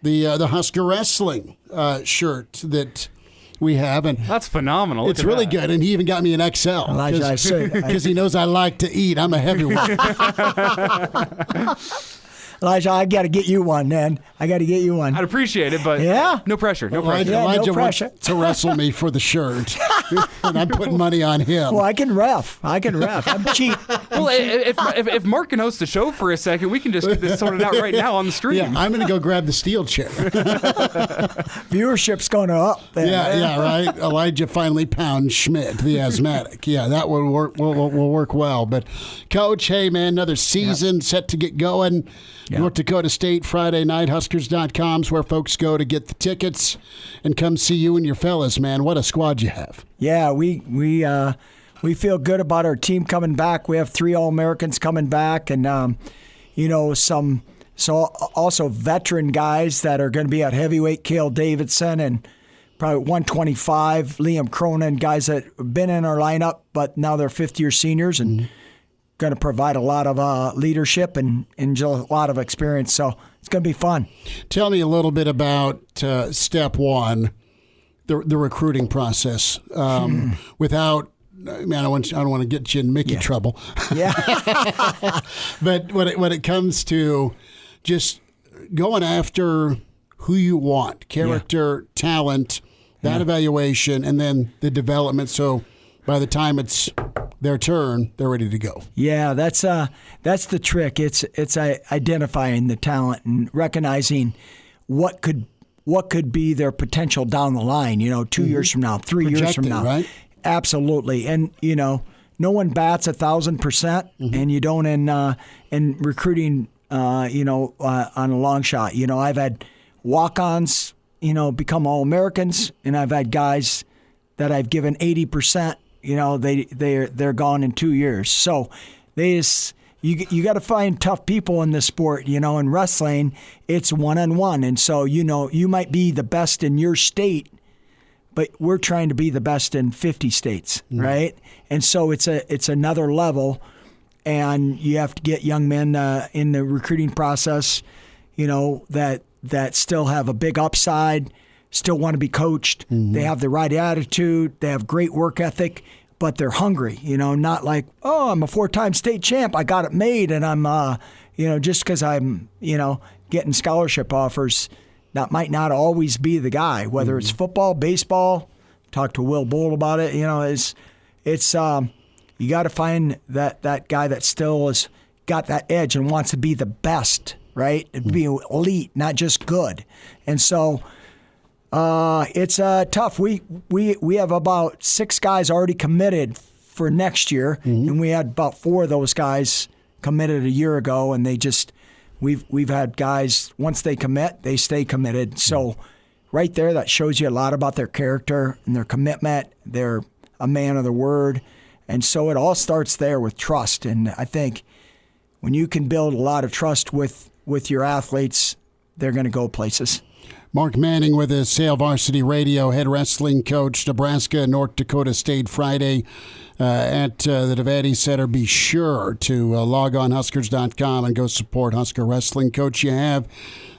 Speaker 2: the Husker Wrestling shirt that we have, and
Speaker 3: that's phenomenal.
Speaker 2: It's really good, and he even got me an XL because he knows I like to eat. I'm a heavyweight.
Speaker 11: Elijah, I got to get you one, man. I got to get you one.
Speaker 3: I'd appreciate it, but no pressure.
Speaker 2: Elijah wants to wrestle me for the shirt, and I'm putting money on him.
Speaker 11: Well, I can ref. I'm cheap.
Speaker 3: Well, if Mark can host the show for a second, we can just get this sorted out right now on the stream.
Speaker 2: Yeah, I'm going to go grab the steel chair.
Speaker 11: Viewership's going up. Then.
Speaker 2: Yeah, right. Elijah finally pounds Schmidt, the asthmatic. Yeah, that will work. Will work well. But, Coach, hey, man, another season set to get going. Yeah. North Dakota State Friday night, Huskers.com is where folks go to get the tickets and come see you and your fellas, man. What a squad you have.
Speaker 11: Yeah, we feel good about our team coming back. We have 3 All-Americans coming back, and also veteran guys that are going to be at heavyweight, Cale Davidson, and probably 125, Liam Cronin, guys that have been in our lineup, but now they're fifth-year seniors and going to provide a lot of leadership and a lot of experience. So it's going to be fun.
Speaker 2: Tell me a little bit about step one, the recruiting process. Without, man, I don't want to get you in Mickey trouble.
Speaker 11: Yeah.
Speaker 2: But when it comes to just going after who you want, character, talent, that evaluation, and then the development. So by the time it's their turn, they're ready to go.
Speaker 11: Yeah, that's the trick. It's identifying the talent and recognizing what could be their potential down the line. 2 years from now, 3 years from now.
Speaker 2: Right?
Speaker 11: Absolutely, and no one bats 1,000%, and you don't in recruiting. On a long shot. I've had walk-ons, become All-Americans, and I've had guys that I've given 80%. They're gone in 2 years. So you got to find tough people in this sport. In wrestling, it's one-on-one, and so you might be the best in your state, but we're trying to be the best in 50 states, right? And so it's another level. And you have to get young men in the recruiting process, that still have a big upside, still want to be coached. They have the right attitude. They have great work ethic, but they're hungry. Not like, oh, I'm a 4-time state champ. I got it made, and I'm, just because I'm, getting scholarship offers, that might not always be the guy. Whether it's football, baseball. Talk to Will Bull about it. It's. You got to find that guy that still has got that edge and wants to be the best, right? Be elite, not just good. And so it's tough. We have about 6 guys already committed for next year, and we had about 4 of those guys committed a year ago, and we've had guys, once they commit, they stay committed. So right there, that shows you a lot about their character and their commitment. They're a man of their word. And so it all starts there with trust. And I think when you can build a lot of trust with your athletes, they're going to go places.
Speaker 2: Mark Manning with us, Sale Varsity Radio, head wrestling coach, Nebraska, North Dakota State Friday at the Devaney Center. Be sure to log on Huskers.com and go support Husker Wrestling. Coach, you have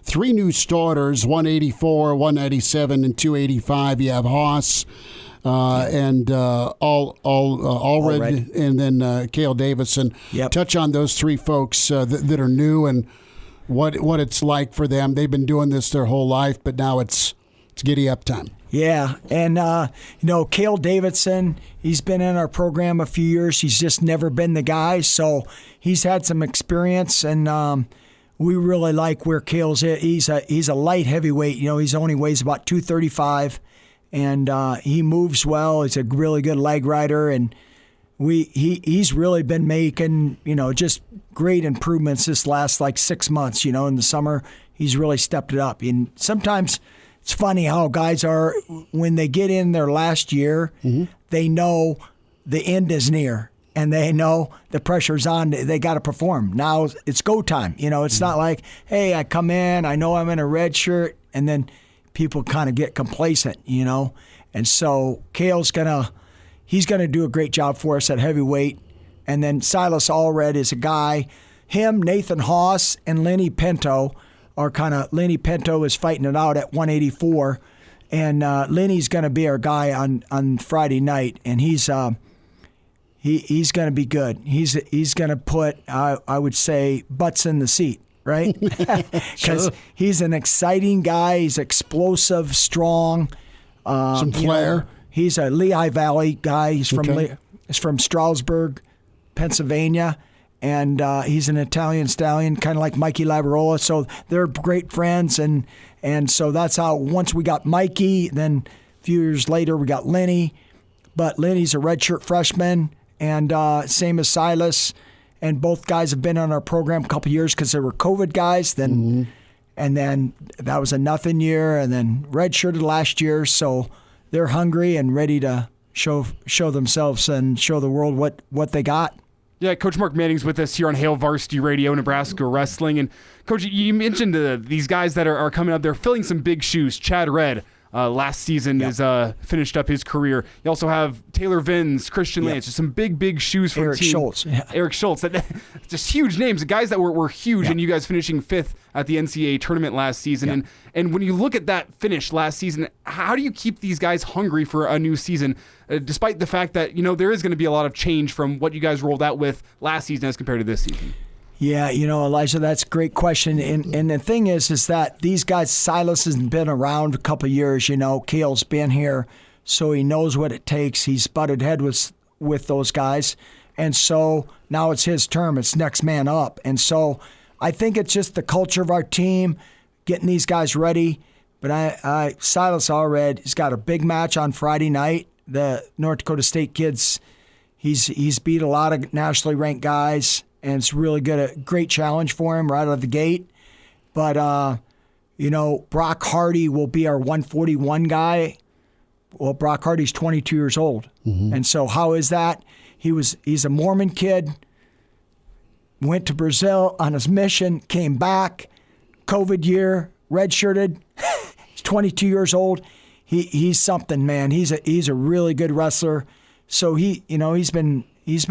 Speaker 2: 3 new starters, 184, 197, and 285. You have Haas. And Allred, and then Cale Davison. Touch on those 3 folks that are new and what it's like for them. They've been doing this their whole life, but now it's giddy up time.
Speaker 11: Yeah, and Cale Davison, he's been in our program a few years. He's just never been the guy, so he's had some experience, and we really like where Cale's at. He's a light heavyweight. He's only weighs about 235. And he moves well. He's a really good leg rider, and he's really been making just great improvements this last 6 months. In the summer, he's really stepped it up. And sometimes it's funny how guys are when they get in their last year, they know the end is near, and they know the pressure's on. They got to perform. Now it's go time. It's not like, hey, I come in, I know I'm in a red shirt, and then people kind of get complacent, And so Cale's he's gonna do a great job for us at heavyweight. And then Silas Allred is a guy. Him, Nathan Haas, and Lenny Pinto are Lenny Pinto is fighting it out at 184. And Lenny's gonna be our guy on Friday night, and he's he's gonna be good. He's gonna put I would say butts in the seat. Right? Because he's an exciting guy. He's explosive, strong.
Speaker 2: Some flair.
Speaker 11: He's a Lehigh Valley guy. He's from Stroudsburg, Pennsylvania. And he's an Italian stallion, kind of like Mikey Labarola. So they're great friends. And so that's how, once we got Mikey, then a few years later we got Lenny. But Lenny's a redshirt freshman, and same as Silas. And both guys have been on our program a couple of years because they were COVID guys. Then, and then that was a nothing year, and then redshirted last year. So they're hungry and ready to show themselves and show the world what they got.
Speaker 3: Yeah, Coach Mark Manning's with us here on Hail Varsity Radio, Nebraska Wrestling. And, Coach, you mentioned these guys that are coming up. They're filling some big shoes. Chad Redd, last season is finished up his career. You also have Taylor Vins, Christian Lance, just some big shoes for
Speaker 11: Eric
Speaker 3: team.
Speaker 11: Schultz. Yeah.
Speaker 3: Eric Schultz. Just huge names, guys that were huge, and you guys finishing 5th at the NCAA tournament last season. And when you look at that finish last season, how do you keep these guys hungry for a new season, despite the fact that, there is going to be a lot of change from what you guys rolled out with last season as compared to this season?
Speaker 11: Yeah, Elijah, that's a great question. And the thing is that these guys, Silas has been around a couple of years, Kale's been here, so he knows what it takes. He's butted heads with those guys. And so now it's his term. It's next man up. And so I think it's just the culture of our team, getting these guys ready. But Silas Allred, he's got a big match on Friday night. The North Dakota State kids, he's beat a lot of nationally ranked guys. And it's really a great challenge for him right out of the gate. But, Brock Hardy will be our 141 guy. Well, Brock Hardy's 22 years old. Mm-hmm. And so how is that? He's a Mormon kid, went to Brazil on his mission, came back, COVID year, redshirted. He's 22 years old. He's something, man. He's a really good wrestler. So he's been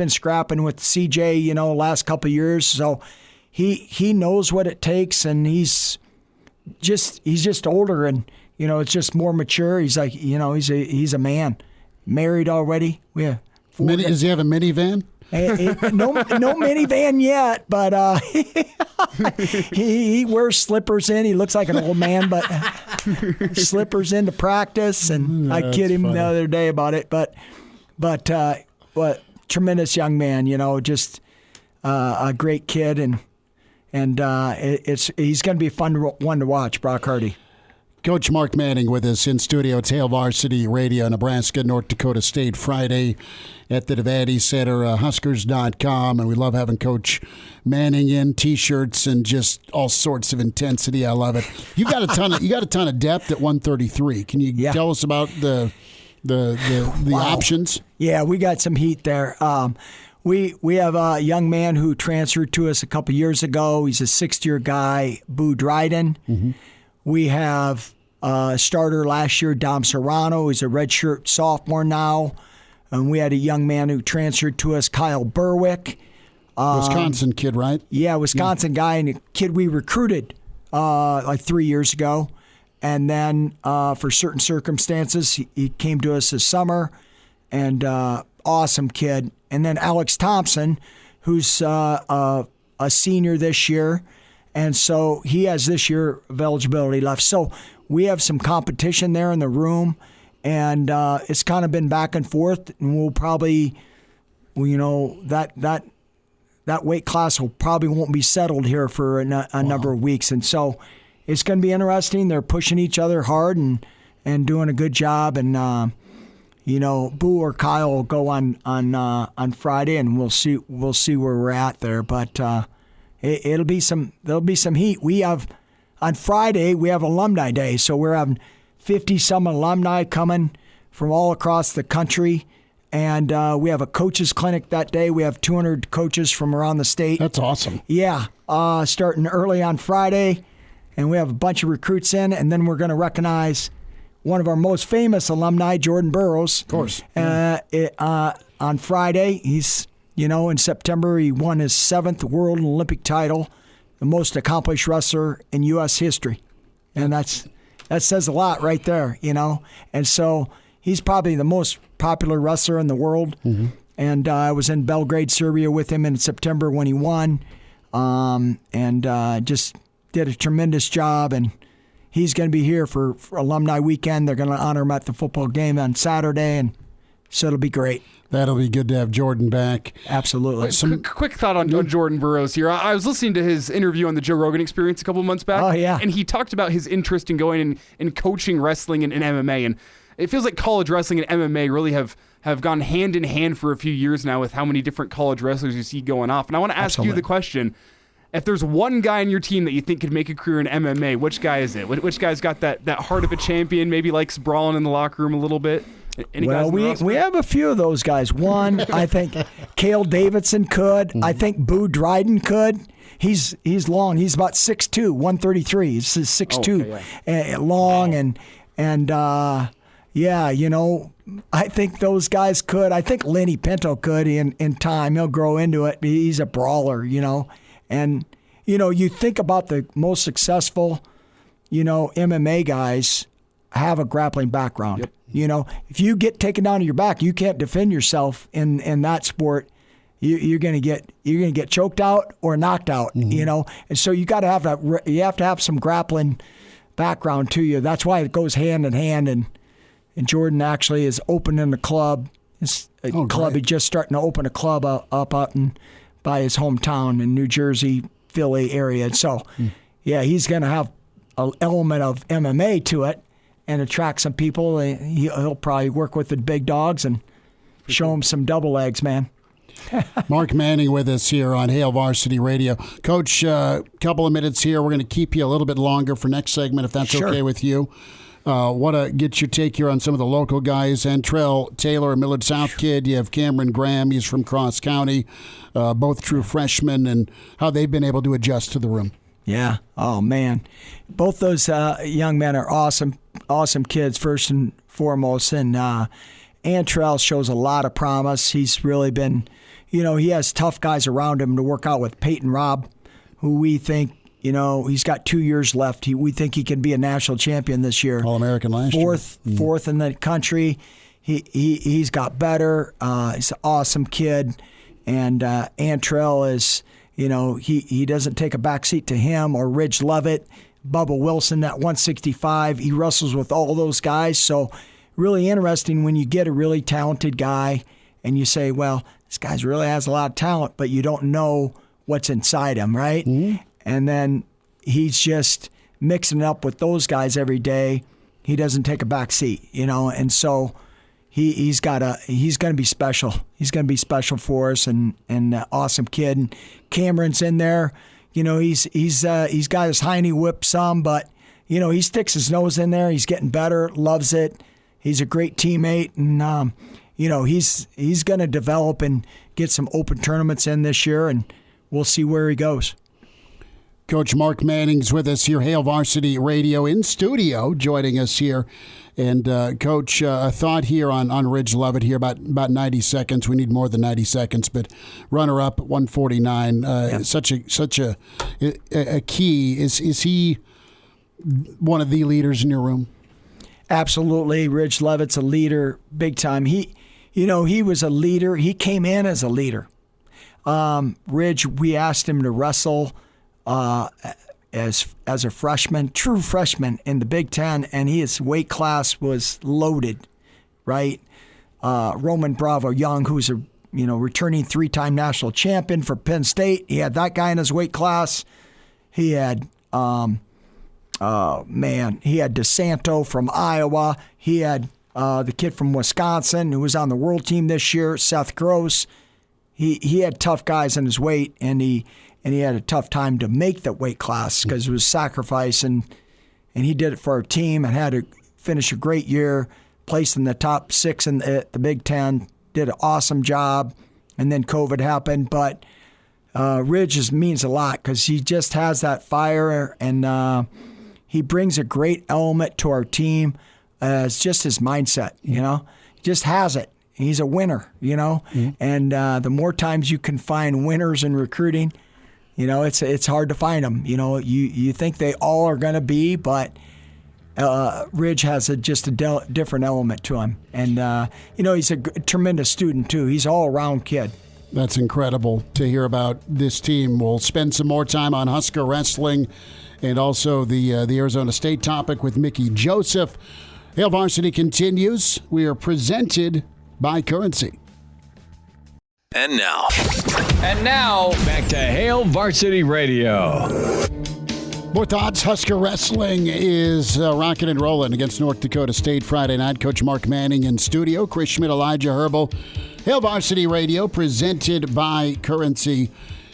Speaker 11: scrapping with CJ, last couple of years. So he knows what it takes, and he's just older, and it's just more mature. He's like, he's a man, married already. Yeah.
Speaker 2: Does he have a minivan?
Speaker 11: No minivan yet, but he wears slippers in. He looks like an old man, but slippers into practice. And I kid him the other day about it, but tremendous young man, just a great kid, and he's going to be a fun one to watch, Brock Hardy.
Speaker 2: Coach Mark Manning with us in studio at Hail Varsity Radio, Nebraska, North Dakota State, Friday at the Devaney Center, Huskers.com. And we love having Coach Manning in, T-shirts, and just all sorts of intensity. I love it. You got a ton of depth at 133. Can you tell us about the options?
Speaker 11: Yeah, we got some heat there. We have a young man who transferred to us a couple years ago. He's a 6th-year guy, Boo Dryden. Mm-hmm. We have a starter last year, Dom Serrano. He's a redshirt sophomore now. And we had a young man who transferred to us, Kyle Berwick.
Speaker 2: Wisconsin kid, right?
Speaker 11: Yeah, Wisconsin guy, and a kid we recruited like 3 years ago. And then for certain circumstances, he came to us this summer, and awesome kid. And then Alex Thompson, who's a senior this year. And so he has this year of eligibility left. So we have some competition there in the room, and it's kind of been back and forth. And we'll probably, that weight class probably won't be settled here for a number of weeks. And so it's going to be interesting. They're pushing each other hard and doing a good job. And Boo or Kyle will go on Friday, and we'll see where we're at there. But there'll be some heat. We have on Friday we have Alumni Day, so we're having 50-some alumni coming from all across the country, and we have a coaches clinic that day. We have 200 coaches from around the state.
Speaker 2: That's awesome.
Speaker 11: Yeah, starting early on Friday, and we have a bunch of recruits in, and then we're going to recognize one of our most famous alumni, Jordan Burroughs.
Speaker 2: Of course.
Speaker 11: On Friday, he's. In September, he won his 7th World and Olympic title, the most accomplished wrestler in U.S. history. And that says a lot right there, And so he's probably the most popular wrestler in the world. Mm-hmm. And I was in Belgrade, Serbia with him in September when he won, and just did a tremendous job. And he's going to be here for Alumni Weekend. They're going to honor him at the football game on Saturday, and so it'll be great.
Speaker 2: That'll be good to have Jordan back.
Speaker 11: Absolutely.
Speaker 3: Quick thought on Jordan Burroughs here. I was listening to his interview on the Joe Rogan Experience a couple of months back.
Speaker 11: Oh, yeah.
Speaker 3: And he talked about his interest in going and coaching wrestling and MMA. And it feels like college wrestling and MMA really have gone hand in hand for a few years now with how many different college wrestlers you see going off. And I want to ask you the question. If there's one guy on your team that you think could make a career in MMA, which guy is it? Which guy's got that heart of a champion, maybe likes brawling in the locker room a little bit?
Speaker 11: Well, we have a few of those guys. One, I think Cale Davidson could. Mm-hmm. I think Boo Dryden could. He's long. He's about 6'2", 133. He's 6'2", long, and And, yeah, you know, I think those guys could. I think Lenny Pinto could in time. He'll grow into it. He's a brawler, you know. And, you know, you think about the most successful, you know, MMA guys have a grappling background.
Speaker 3: Yep.
Speaker 11: You know, if you get taken down to your back, you can't defend yourself in that sport. You're gonna get choked out or knocked out. Mm-hmm. You know, and so you got to have that. You have to have some grappling background to you. That's why it goes hand in hand. And Jordan actually is opening the club. He's just starting to open a club up by his hometown in New Jersey, Philly area. And so, yeah, he's gonna have an element of MMA to it and attract some people. He'll probably work with the big dogs and show them some double legs, man.
Speaker 2: Mark Manning with us here on Hail Varsity Radio. Coach, a couple of minutes here. We're going to keep you a little bit longer for next segment, if that's okay with you. Want to get your take here on some of the local guys. Antrell Taylor, a Millard South kid. You have Cameron Graham. He's from Cross County. Both true freshmen, and how they've been able to adjust to the room.
Speaker 11: Yeah. Oh, man. Both those young men are awesome kids, first and foremost. And Antrell shows a lot of promise. He's really been, you know, he has tough guys around him to work out with. Peyton Robb, who we think, you know, he's got 2 years left. We think he can be a national champion this year.
Speaker 2: All-American last year.
Speaker 11: Fourth in the country. He's got better. He's an awesome kid. And Antrell is, you know, he doesn't take a backseat to him or Ridge Levitt, Bubba Wilson at 165. He wrestles with all those guys. So really interesting when you get a really talented guy and you say, well, this guy really has a lot of talent, but you don't know what's inside him, right? Mm-hmm. And then he's just mixing it up with those guys every day. He doesn't take a back seat, you know, and so he's going to be special. He's going to be special for us, and an awesome kid. And Cameron's in there. You know, he's got his hiney whip some, but you know, he sticks his nose in there. He's getting better, loves it. He's a great teammate, and you know, he's going to develop and get some open tournaments in this year, and we'll see where he goes.
Speaker 2: Coach Mark Manning's with us here, Hail Varsity Radio in studio, joining us here. And Coach, a thought here on Ridge Levitt here, about 90 seconds. We need more than 90 seconds, but runner-up 149. Such a key. Is he one of the leaders in your room?
Speaker 11: Absolutely. Ridge Levitt's a leader, big time. He was a leader. He came in as a leader. Ridge, we asked him to wrestle as a freshman, true freshman in the Big Ten, and his weight class was loaded, right? Roman Bravo Young, who's a returning 3-time national champion for Penn State, he had that guy in his weight class. He had he had DeSanto from Iowa. He had the kid from Wisconsin who was on the world team this year, Seth Gross. He had tough guys in his weight, and he had a tough time to make that weight class because it was sacrifice, and he did it for our team and had to finish a great year, placed in the top 6 in the Big Ten, did an awesome job, and then COVID happened. But Ridge means a lot because he just has that fire, and he brings a great element to our team as just his mindset, you know. He just has it. He's a winner, you know. Mm-hmm. And the more times you can find winners in recruiting, you know, it's hard to find them. You know, you think they all are going to be, but Ridge has just a different element to him. And, you know, he's a tremendous student, too. He's an all-around kid.
Speaker 2: That's incredible to hear about this team. We'll spend some more time on Husker Wrestling and also the Arizona State topic with Mickey Joseph. Hail Varsity continues. We are presented by Currency.
Speaker 1: And now, back to Hail Varsity Radio.
Speaker 2: More thoughts. Husker Wrestling is rocking and rolling against North Dakota State Friday night. Coach Mark Manning in studio. Chris Schmidt, Elijah Herbel. Hail Varsity Radio presented by Currency.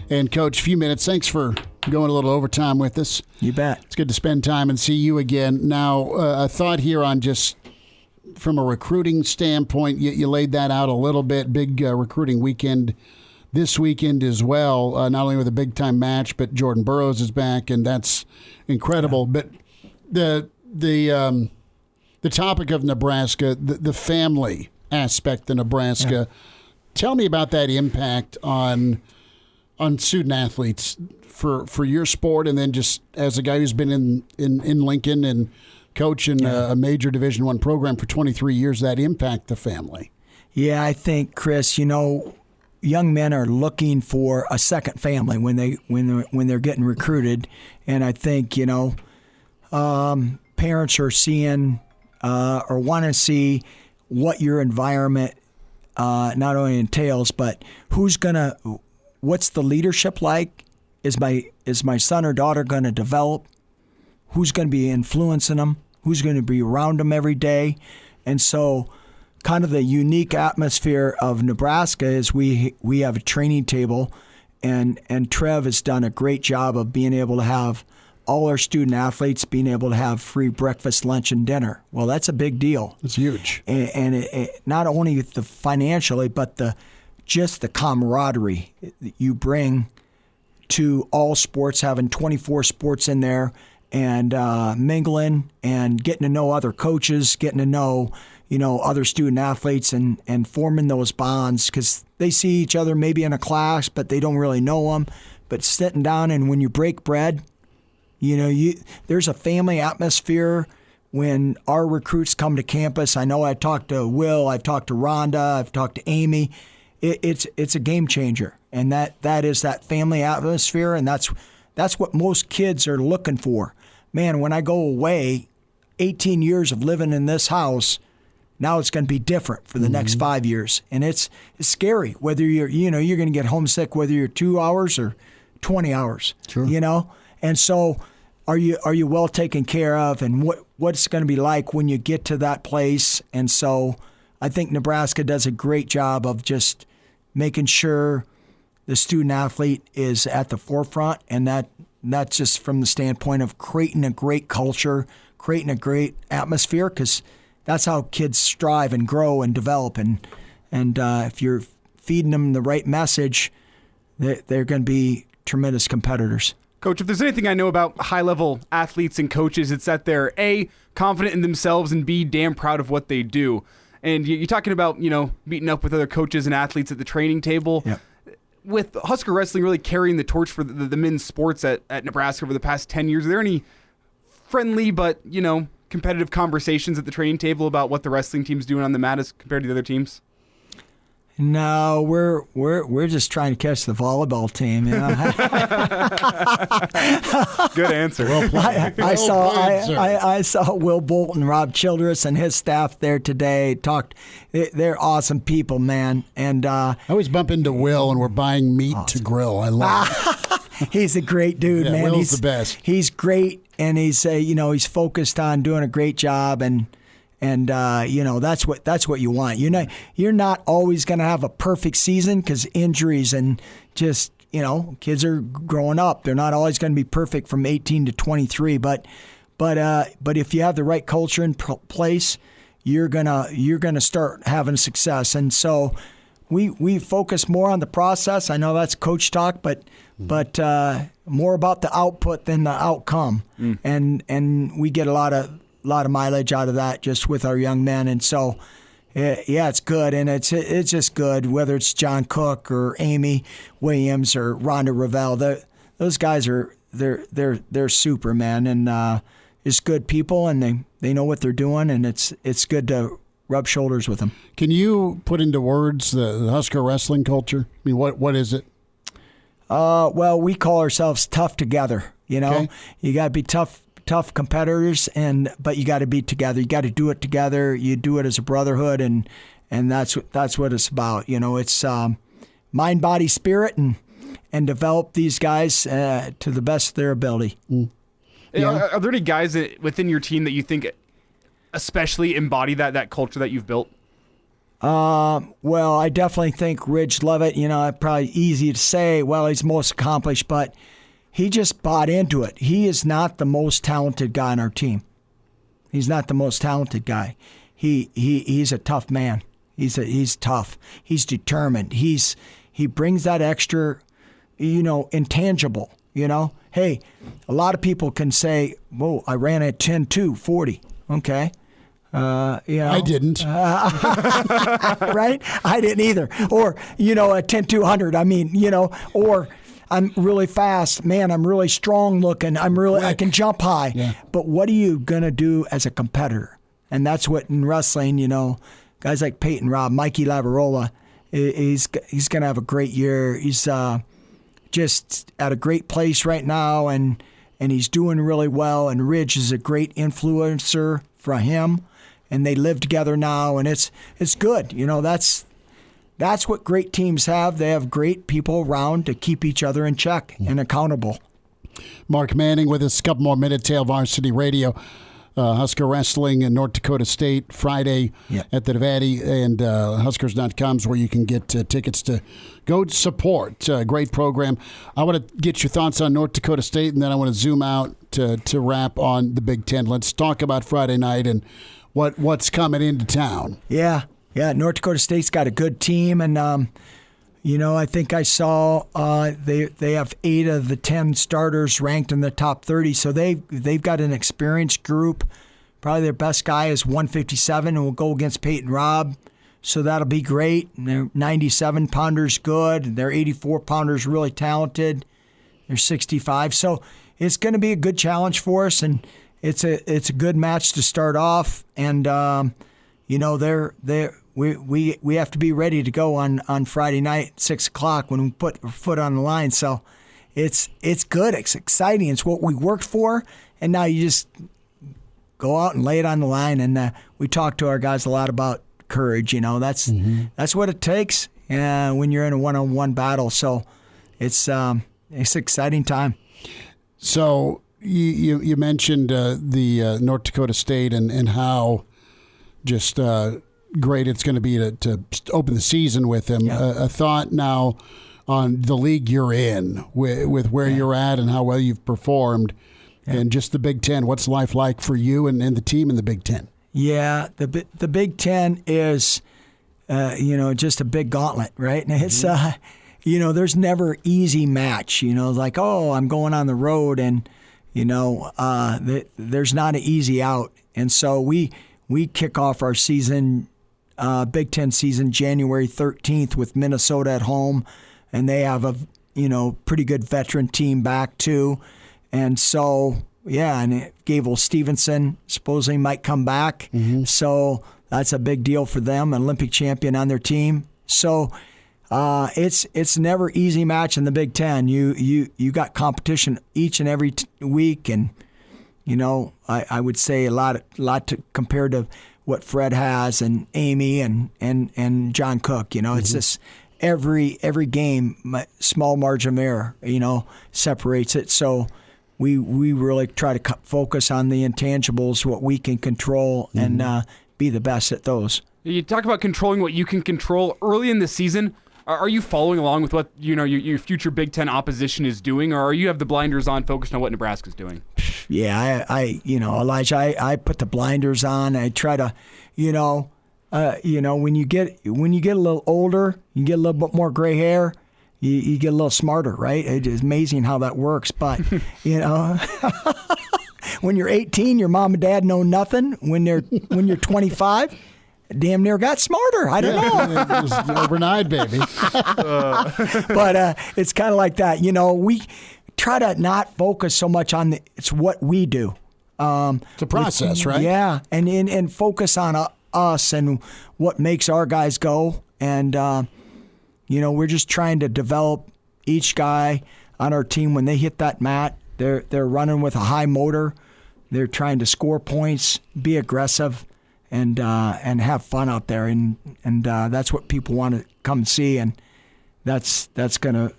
Speaker 2: And Coach, a few minutes. Thanks for going a little overtime with us.
Speaker 11: You bet.
Speaker 2: It's good to spend time and see you again. Now, a thought here on just from a recruiting standpoint, you laid that out a little bit. Big recruiting weekend this weekend as well, not only with a big-time match, but Jordan Burroughs is back, and that's incredible. Yeah. But the The topic of Nebraska, the family aspect of Nebraska. Yeah. Tell me about that impact on student athletes for your sport, and then just as a guy who's been in Lincoln and coaching a major Division I program for 23 years, that impact the family.
Speaker 11: Yeah, I think, Chris, young men are looking for a second family when they're getting recruited, and I think parents are seeing or want to see what your environment not only entails, but what's the leadership like? Is my son or daughter going to develop? Who's going to be influencing them? Who's going to be around them every day? And so kind of the unique atmosphere of Nebraska is we have a training table, and Trev has done a great job of being able to have all our student athletes being able to have free breakfast, lunch, and dinner. Well, that's a big deal.
Speaker 2: It's huge.
Speaker 11: And it not only the financially, but just the camaraderie you bring to all sports, having 24 sports in there, and mingling and getting to know other coaches, getting to know other student athletes, and forming those bonds, because they see each other maybe in a class, but they don't really know them. But sitting down, and when you break bread, there's a family atmosphere when our recruits come to campus. I know I talked to Will, I've talked to Rhonda, I've talked to Amy. It's a game changer, and that is that family atmosphere, and that's what most kids are looking for. Man, when I go away, 18 years of living in this house, now it's going to be different for the next 5 years, and it's scary whether you're going to get homesick whether you're 2 hours or 20 hours.
Speaker 2: Sure.
Speaker 11: And so are you well taken care of, and what's going to be like when you get to that place? And so I think Nebraska does a great job of just making sure the student athlete is at the forefront, and that's just from the standpoint of creating a great culture, creating a great atmosphere, because that's how kids strive and grow and develop. And if you're feeding them the right message, they're going to be tremendous competitors.
Speaker 3: Coach, if there's anything I know about high-level athletes and coaches, it's that they're A, confident in themselves, and B, damn proud of what they do. And you're talking about, meeting up with other coaches and athletes at the training table.
Speaker 11: Yep.
Speaker 3: With Husker Wrestling really carrying the torch for the men's sports at Nebraska over the past 10 years, are there any friendly but, competitive conversations at the training table about what the wrestling team's doing on the mat as compared to the other teams?
Speaker 11: No, we're just trying to catch the volleyball team.
Speaker 3: Good answer.
Speaker 2: Well played.
Speaker 11: I saw Will Bolton, Rob Childress, and his staff there today. They're awesome people, man. And
Speaker 2: I always bump into Will, and we're buying meat to grill. I love it.
Speaker 11: He's a great dude, man.
Speaker 2: Will's
Speaker 11: He's
Speaker 2: the best.
Speaker 11: He's great, and he's he's focused on doing a great job, and that's what you want. You're not always going to have a perfect season, because injuries and just kids are growing up. They're not always going to be perfect from 18 to 23. But if you have the right culture in place, you're gonna start having success. And so we focus more on the process. I know that's coach talk, but more about the output than the outcome. And we get a lot of mileage out of that just with our young men. And so, yeah, it's good. And it's just good, whether it's John Cook or Amy Williams or Rhonda Ravel. Those guys they're super, man. And it's good people, and they know what they're doing, and it's good to rub shoulders with them.
Speaker 2: Can you put into words the Husker wrestling culture? I mean, what is it?
Speaker 11: Well, we call ourselves tough together.
Speaker 2: Okay.
Speaker 11: You got to be tough competitors, but you got to be together. You got to do it together. You do it as a brotherhood, and that's what it's about. It's mind, body, spirit, and develop these guys to the best of their ability.
Speaker 3: Yeah. Are there any guys within your team that you think especially embody that culture that you've built?
Speaker 11: Well, I definitely think Ridge Levitt. Probably easy to say. Well, he's most accomplished, but he just bought into it. He is not the most talented guy on our team. He's not the most talented guy. He's a tough man. He's tough. He's determined. He brings that extra, intangible. Hey, a lot of people can say, "Whoa, I ran at 10.2, 40." Okay,
Speaker 2: I didn't.
Speaker 11: Right? I didn't either. Or, a 10-200. I mean, or I'm really fast. Man, I'm really strong looking. I can jump high.
Speaker 2: Yeah.
Speaker 11: But what are you going to do as a competitor? And that's what in wrestling, guys like Peyton Robb, Mikey Lavarola, he's going to have a great year. He's just at a great place right now, and he's doing really well. And Ridge is a great influencer for him, and they live together now, and it's good. That's what great teams have. They have great people around to keep each other in check and accountable.
Speaker 2: Mark Manning with us, a couple more minutes, Tail Varsity Radio. Husker Wrestling in North Dakota State Friday at the Nevada, and Huskers.com is where you can get tickets to go support. Great program. I want to get your thoughts on North Dakota State, and then I want to zoom out to wrap on the Big Ten. Let's talk about Friday night and what's coming into town.
Speaker 11: Yeah. North Dakota State's got a good team, and I think I saw they have 8 of the 10 starters ranked in the top 30, so they've got an experienced group. Probably their best guy is 157 and will go against Peyton Robb, so that'll be great. And their 97-pounder's good. Their 84-pounder's really talented. They're 65, so it's going to be a good challenge for us, and it's a good match to start off. And we have to be ready to go on Friday night, 6:00 when we put our foot on the line. So it's good. It's exciting. It's what we worked for, and now you just go out and lay it on the line. And we talk to our guys a lot about courage. That's what it takes when you're in a one-on-one battle. So it's an exciting time.
Speaker 2: So you mentioned the North Dakota State and how just great it's going to be to open the season with them.
Speaker 11: Yeah.
Speaker 2: A thought now on the league you're in with where you're at and how well you've performed, and just the Big Ten. What's life like for you and the team in the Big Ten?
Speaker 11: Yeah, the Big Ten is, just a big gauntlet, right? And it's, there's never easy match. Like, I'm going on the road, and there's not an easy out. And so we kick off our season, Big Ten season, January 13th with Minnesota at home, and they have a pretty good veteran team back too. And so and Gable Stevenson supposedly might come back, so that's a big deal for them, an Olympic champion on their team. So it's never easy match in the Big Ten. You got competition each and every week, and I would say a lot to compared to what Fred has and Amy and John Cook. It's just every game, small margin of error, separates it. So we really try to focus on the intangibles, what we can control, and be the best at those.
Speaker 3: You talk about controlling what you can control early in the season. Are you following along with what your future Big Ten opposition is doing, or are you have the blinders on, focused on what Nebraska's doing?
Speaker 11: Yeah, Elijah, I put the blinders on. I try to, when you get a little older, you get a little bit more gray hair. You get a little smarter, right? It's amazing how that works. But when you're 18, your mom and dad know nothing. When you're 25. Damn near got smarter. I don't know.
Speaker 2: It was overnight, baby.
Speaker 11: But it's kind of like that. We try to not focus so much on it's what we do.
Speaker 2: It's a process, right?
Speaker 11: Yeah, and focus on us and what makes our guys go. And, we're just trying to develop each guy on our team. When they hit that mat, they're running with a high motor. They're trying to score points, be aggressive, and have fun out there, and that's what people want to come see, and that's gonna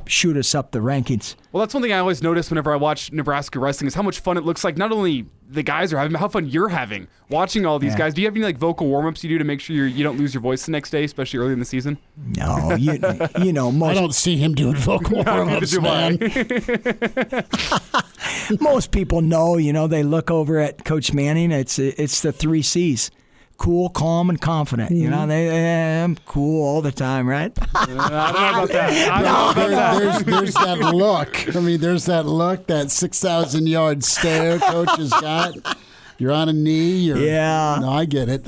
Speaker 11: shoot us up the rankings.
Speaker 3: Well, that's one thing I always notice whenever I watch Nebraska wrestling is how much fun it looks like. Not only the guys are having, but how fun you're having watching all these guys. Do you have any vocal warm-ups you do to make sure you don't lose your voice the next day, especially early in the season?
Speaker 11: No, most,
Speaker 2: I don't see him doing vocal warm-ups, man.
Speaker 11: Most people know, they look over at Coach Manning. It's the 3 C's. Cool, calm, and confident. I'm cool all the time, right?
Speaker 3: I don't know about that.
Speaker 2: There's that look. There's that look, that 6,000-yard stare Coach has got. You're on a knee.
Speaker 11: Yeah.
Speaker 2: No, I get it.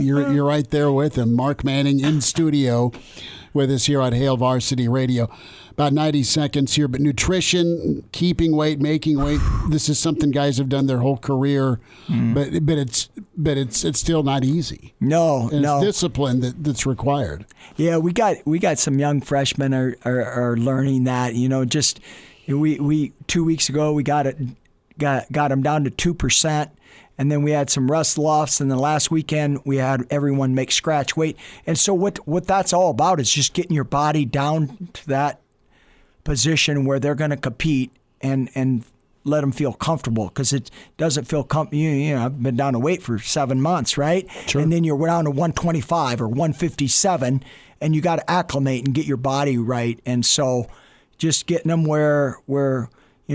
Speaker 2: You're right there with him. Mark Manning in studio with us here on Hail Varsity Radio. About 90 seconds here, but nutrition, keeping weight, making weight, this is something guys have done their whole career, but it's still not easy.
Speaker 11: No.
Speaker 2: It's discipline that's required.
Speaker 11: Yeah, we got some young freshmen are learning that. Just we 2 weeks ago we got them down to 2%. And then we had some rust lofts, and the last weekend we had everyone make scratch weight. And so what that's all about is just getting your body down to that position where they're going to compete and let them feel comfortable, because it doesn't feel comfortable. I've been down to weight for 7 months, right?
Speaker 2: Sure.
Speaker 11: And then you're down to 125 or 157, and you got to acclimate and get your body right. And so just getting them where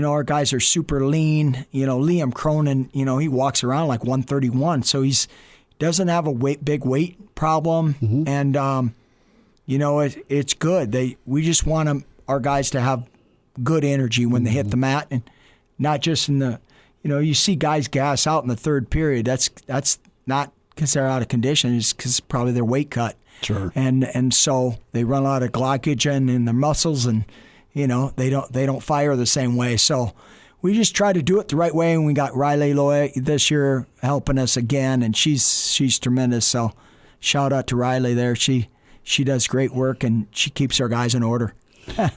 Speaker 11: our guys are super lean. Liam Cronin, he walks around like 131, so he's doesn't have a big weight problem, and it's good. We just want our guys to have good energy when they hit the mat, and not just in the, you see guys gas out in the third period. That's not because they're out of condition. It's because probably their weight cut.
Speaker 2: Sure.
Speaker 11: And so they run out of glycogen in their muscles, and they don't fire the same way. So we just try to do it the right way, and we got Riley Loy this year helping us again, and she's tremendous. So shout out to Riley there. She does great work, and she keeps our guys in order.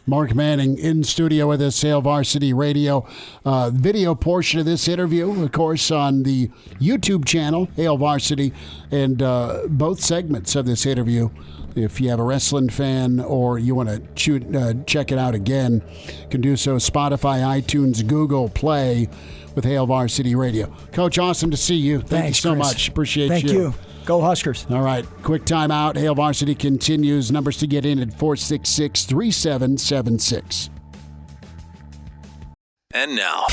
Speaker 2: Mark Manning in studio with us, Hail Varsity Radio. Video portion of this interview, of course, on the YouTube channel, Hail Varsity, and both segments of this interview. If you have a wrestling fan or you want to check it out again, you can do so. Spotify, iTunes, Google Play with Hail Varsity Radio. Coach, awesome to see you. Thank you so
Speaker 11: Chris.
Speaker 2: much. Appreciate you.
Speaker 11: Thank you. Go Huskers.
Speaker 2: All right, quick timeout. Hail Varsity continues. Numbers to get in at 466-3776.
Speaker 1: And now,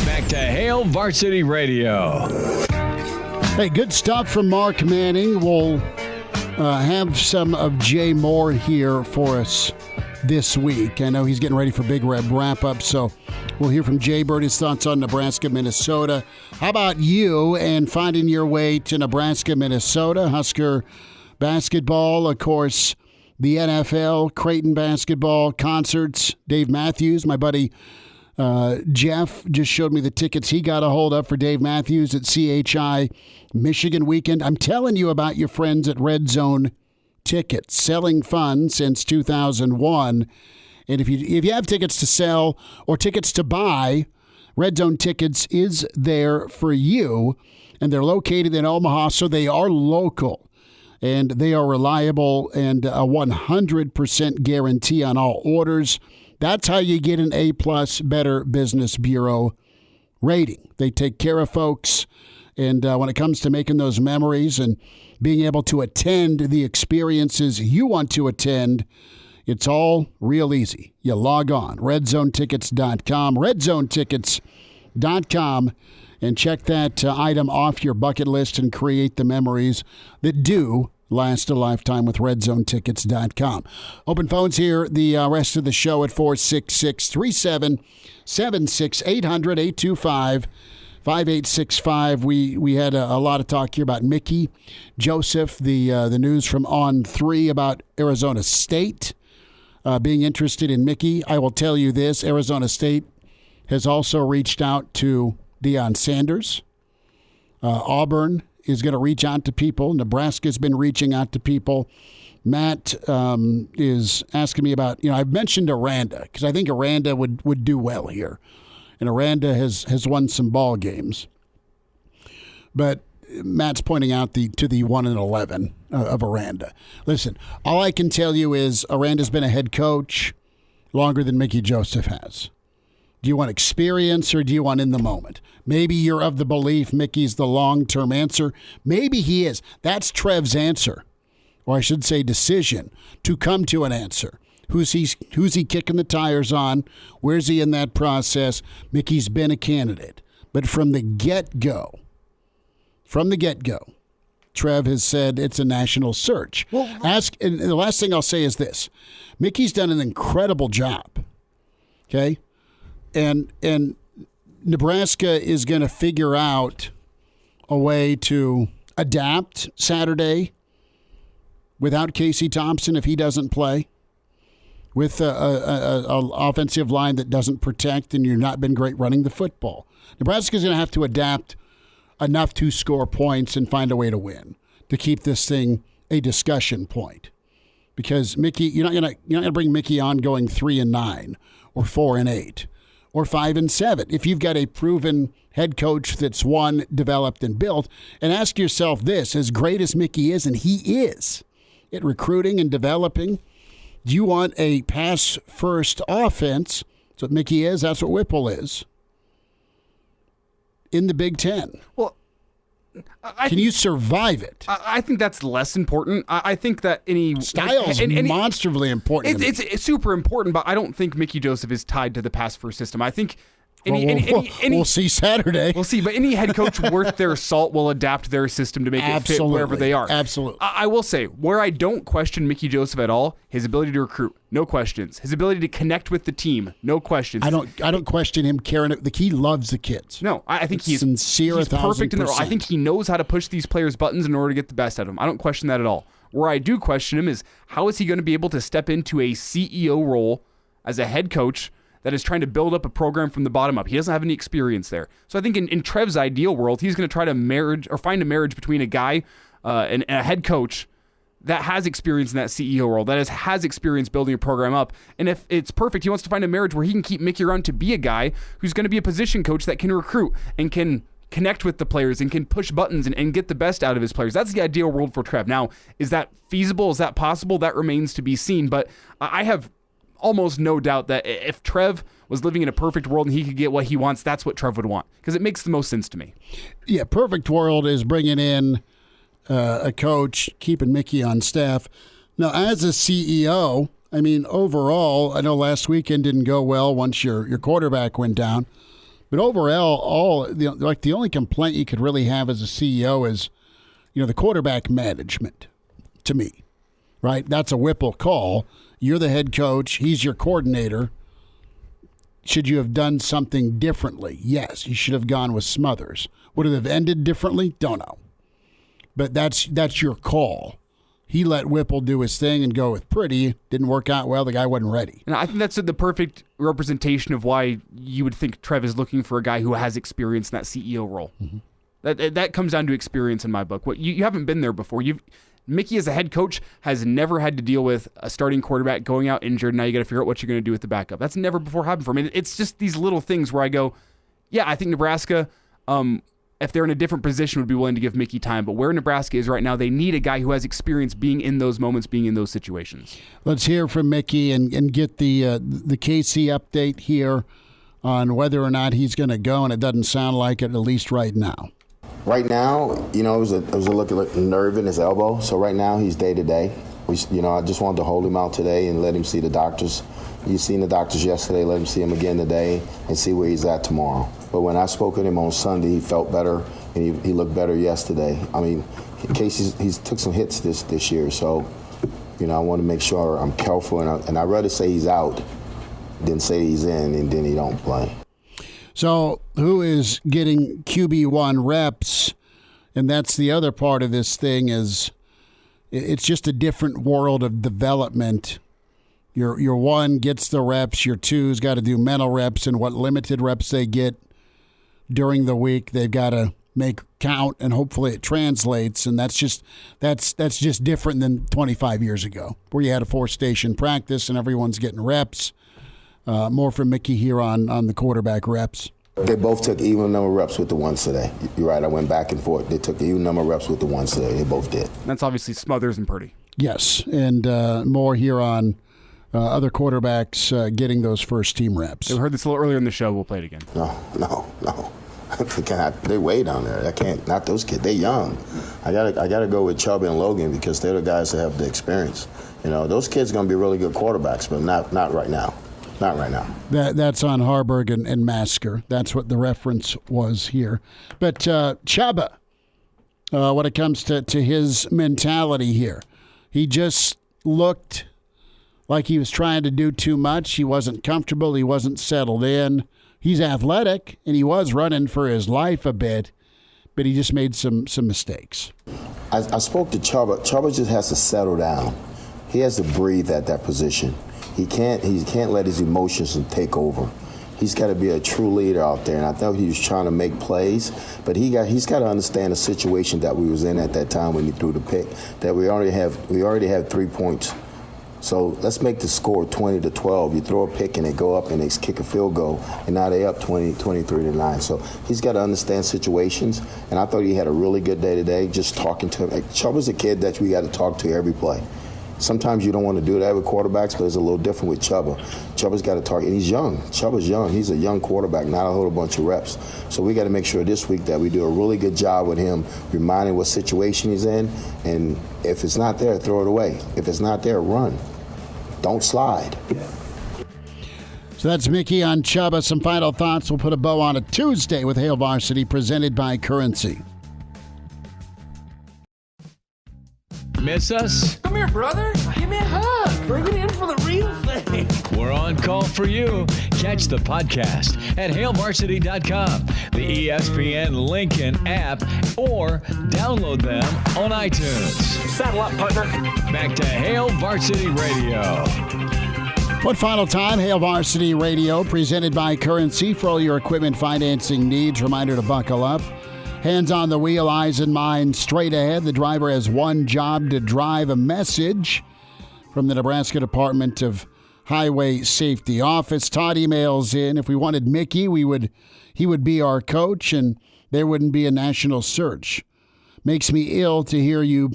Speaker 1: back to Hail Varsity Radio.
Speaker 2: Hey, good stuff from Mark Manning. We'll have some of Jay Moore here for us this week. I know he's getting ready for Big Red wrap-up, so we'll hear from Jay Bird, his thoughts on Nebraska, Minnesota. How about you and finding your way to Nebraska, Minnesota? Husker basketball, of course, the NFL, Creighton basketball, concerts. Dave Matthews, my buddy Jeff, just showed me the tickets he got a hold of for Dave Matthews at CHI Michigan weekend. I'm telling you about your friends at Red Zone Tickets, selling fun since 2001. And if you have tickets to sell or tickets to buy, Red Zone Tickets is there for you. And they're located in Omaha, so they are local. And they are reliable and a 100% guarantee on all orders. That's how you get an A+ Better Business Bureau rating. They take care of folks. And when it comes to making those memories and being able to attend the experiences you want to attend, it's all real easy. You log on, redzonetickets.com, redzonetickets.com, and check that item off your bucket list and create the memories that do last a lifetime with redzonetickets.com. Open phones here the rest of the show at 466-3776, 800-825-5865. We had a lot of talk here about Mickey Joseph, the news from On 3 about Arizona State being interested in Mickey. I will tell you this, Arizona State has also reached out to Deion Sanders. Auburn is going to reach out to people. Nebraska's been reaching out to people. Matt is asking me about, I've mentioned Aranda because I think Aranda would do well here. And Aranda has won some ball games. But Matt's pointing out to the 1-11 of Aranda. Listen, all I can tell you is Aranda's been a head coach longer than Mickey Joseph has. Do you want experience or do you want in the moment? Maybe you're of the belief Mickey's the long-term answer. Maybe he is. That's Trev's answer, or I should say decision, to come to an answer. Who's he kicking the tires on? Where's he in that process? Mickey's been a candidate. But from the get-go, Trev has said it's a national search. And the last thing I'll say is this. Mickey's done an incredible job, okay? And Nebraska is going to figure out a way to adapt Saturday without Casey Thompson if he doesn't play, with an offensive line that doesn't protect, and you've not been great running the football. Nebraska's going to have to adapt enough to score points and find a way to win to keep this thing a discussion point. Because Mickey, you're not going to bring Mickey on going 3-9 or 4-8 or 5-7 if you've got a proven head coach that's won, developed, and built. And ask yourself this: as great as Mickey is, and he is at recruiting and developing, do you want a pass-first offense? That's what Mickey is. That's what Whipple is in the Big Ten.
Speaker 3: Well,
Speaker 2: can you survive it?
Speaker 3: I think that's less important. I think that
Speaker 2: style is monstrously important.
Speaker 3: It's super important, but I don't think Mickey Joseph is tied to the pass-first system. I think
Speaker 2: we'll see Saturday.
Speaker 3: We'll see, but any head coach worth their salt will adapt their system to make it fit wherever they are.
Speaker 2: Absolutely.
Speaker 3: I will say, where I don't question Mickey Joseph at all, his ability to recruit, no questions. His ability to connect with the team, no questions.
Speaker 2: I don't question him caring. He loves the kids.
Speaker 3: No, I think he's
Speaker 2: sincere.
Speaker 3: He's perfect in the role. I think he knows how to push these players' buttons in order to get the best out of them. I don't question that at all. Where I do question him is, how is he going to be able to step into a CEO role as a head coach that is trying to build up a program from the bottom up? He doesn't have any experience there. So I think in Trev's ideal world, he's going to try to find a marriage between a guy and a head coach that has experience in that CEO role, that has experience building a program up. And if it's perfect, he wants to find a marriage where he can keep Mickey around to be a guy who's going to be a position coach that can recruit and can connect with the players and can push buttons and get the best out of his players. That's the ideal world for Trev. Now, is that feasible? Is that possible? That remains to be seen. But I have almost no doubt that if Trev was living in a perfect world and he could get what he wants, that's what Trev would want, because it makes the most sense to me.
Speaker 2: Yeah, perfect world is bringing in a coach, keeping Mickey on staff. Now, as a CEO, I mean, overall, I know last weekend didn't go well once your quarterback went down, but overall, the only complaint you could really have as a CEO is, the quarterback management. To me, right? That's a Whipple call. You're the head coach. He's your coordinator. Should you have done something differently? Yes, you should have gone with Smothers. Would it have ended differently? Don't know. But that's your call. He let Whipple do his thing and go with Pretty. Didn't work out well. The guy wasn't ready.
Speaker 3: And I think that's the perfect representation of why you would think Trev is looking for a guy who has experience in that CEO role. Mm-hmm. That comes down to experience in my book. What you haven't been there before. Mickey, as a head coach, has never had to deal with a starting quarterback going out injured. Now you got to figure out what you're going to do with the backup. That's never before happened for me. It's just these little things where I go, yeah, I think Nebraska, if they're in a different position, would be willing to give Mickey time. But where Nebraska is right now, they need a guy who has experience being in those moments, being in those situations.
Speaker 2: Let's hear from Mickey and get the KC update here on whether or not he's going to go, and it doesn't sound like it, at least right now.
Speaker 8: Right now, it was a look at nerve in his elbow. So right now he's day to day. I just wanted to hold him out today and let him see the doctors. You've seen the doctors yesterday. Let him see him again today and see where he's at tomorrow. But when I spoke with him on Sunday, he felt better and he looked better yesterday. I mean, in case he's took some hits this year, so I want to make sure I'm careful, and I'd rather say he's out than say he's in and then he don't play.
Speaker 2: So who is getting QB1 reps? And that's the other part of this thing is it's just a different world of development. Your one gets the reps. Your two's got to do mental reps, and what limited reps they get during the week, they've got to make count, and hopefully it translates. And that's just different than 25 years ago, where you had a 4-station practice and everyone's getting reps. More from Mickey here on the quarterback reps.
Speaker 8: They both took even number of reps with the ones today. You're right. I went back and forth. They took the even number of reps with the ones today. They both did.
Speaker 3: That's obviously Smothers and Purdy.
Speaker 2: Yes, and more here on other quarterbacks getting those first-team reps.
Speaker 3: We heard this a little earlier in the show. We'll play it again.
Speaker 8: No. They way down there. I can't. Not those kids. They're young. I gotta go with Chubb and Logan because they're the guys that have the experience. Those kids are gonna be really good quarterbacks, but not right now. Not right now.
Speaker 2: That's on Harburg and Masker. That's what the reference was here. But Chubba, when it comes to his mentality here, he just looked like he was trying to do too much. He wasn't comfortable. He wasn't settled in. he's athletic, and he was running for his life a bit, but he just made some mistakes.
Speaker 8: I spoke to Chubba. Chubba just has to settle down. He has to breathe at that position. He can't let his emotions take over. He's got to be a true leader out there, and I thought he was trying to make plays, but he's got to understand the situation that we was in at that time when he threw the pick. That we already have 3 points. So let's make the score 20-12. You throw a pick and they go up and they kick a field goal, and now they up 23-9. So he's got to understand situations, and I thought he had a really good day today. Just talking to him, Chubba's a kid that we got to talk to every play. Sometimes you don't want to do that with quarterbacks, but it's a little different with Chubba. Chubba's got to talk, and he's young. Chubba's young. He's a young quarterback, not a whole bunch of reps. So we got to make sure this week that we do a really good job with him, reminding what situation he's in, and if it's not there, throw it away. If it's not there, run. Don't slide.
Speaker 2: So that's Mickey on Chubba. Some final thoughts. We'll put a bow on a Tuesday with Hail Varsity, presented by Currency.
Speaker 1: Miss us?
Speaker 12: Come here, brother. Give me a hug. Bring it in for the real thing.
Speaker 1: We're on call for you. Catch the podcast at hailvarsity.com, the ESPN Lincoln app, or download them on iTunes.
Speaker 12: Saddle up, partner.
Speaker 1: Back to Hail Varsity Radio.
Speaker 2: One final time, Hail Varsity Radio, presented by Currency. For all your equipment financing needs, reminder to buckle up. Hands on the wheel, eyes and mind straight ahead. The driver has one job: to drive. A message from the Nebraska Department of Highway Safety Office. Todd emails in, if we wanted Mickey, he would be our coach, and there wouldn't be a national search. Makes me ill to hear you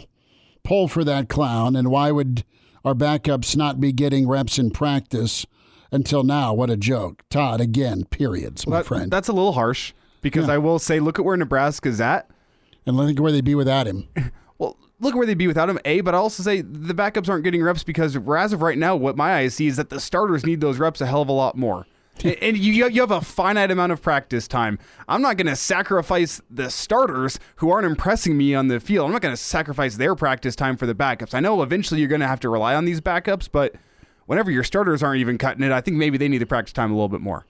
Speaker 2: pull for that clown, and why would our backups not be getting reps in practice until now? What a joke. Todd, again, periods, my friend.
Speaker 3: That's a little harsh. Because I will say, look at where Nebraska's at.
Speaker 2: And look at where they'd be without him.
Speaker 3: Well, look where they'd be without him, but I'll also say the backups aren't getting reps because as of right now, what my eyes see is that the starters need those reps a hell of a lot more. And you have a finite amount of practice time. I'm not going to sacrifice the starters who aren't impressing me on the field. I'm not going to sacrifice their practice time for the backups. I know eventually you're going to have to rely on these backups, but whenever your starters aren't even cutting it, I think maybe they need the practice time a little bit more.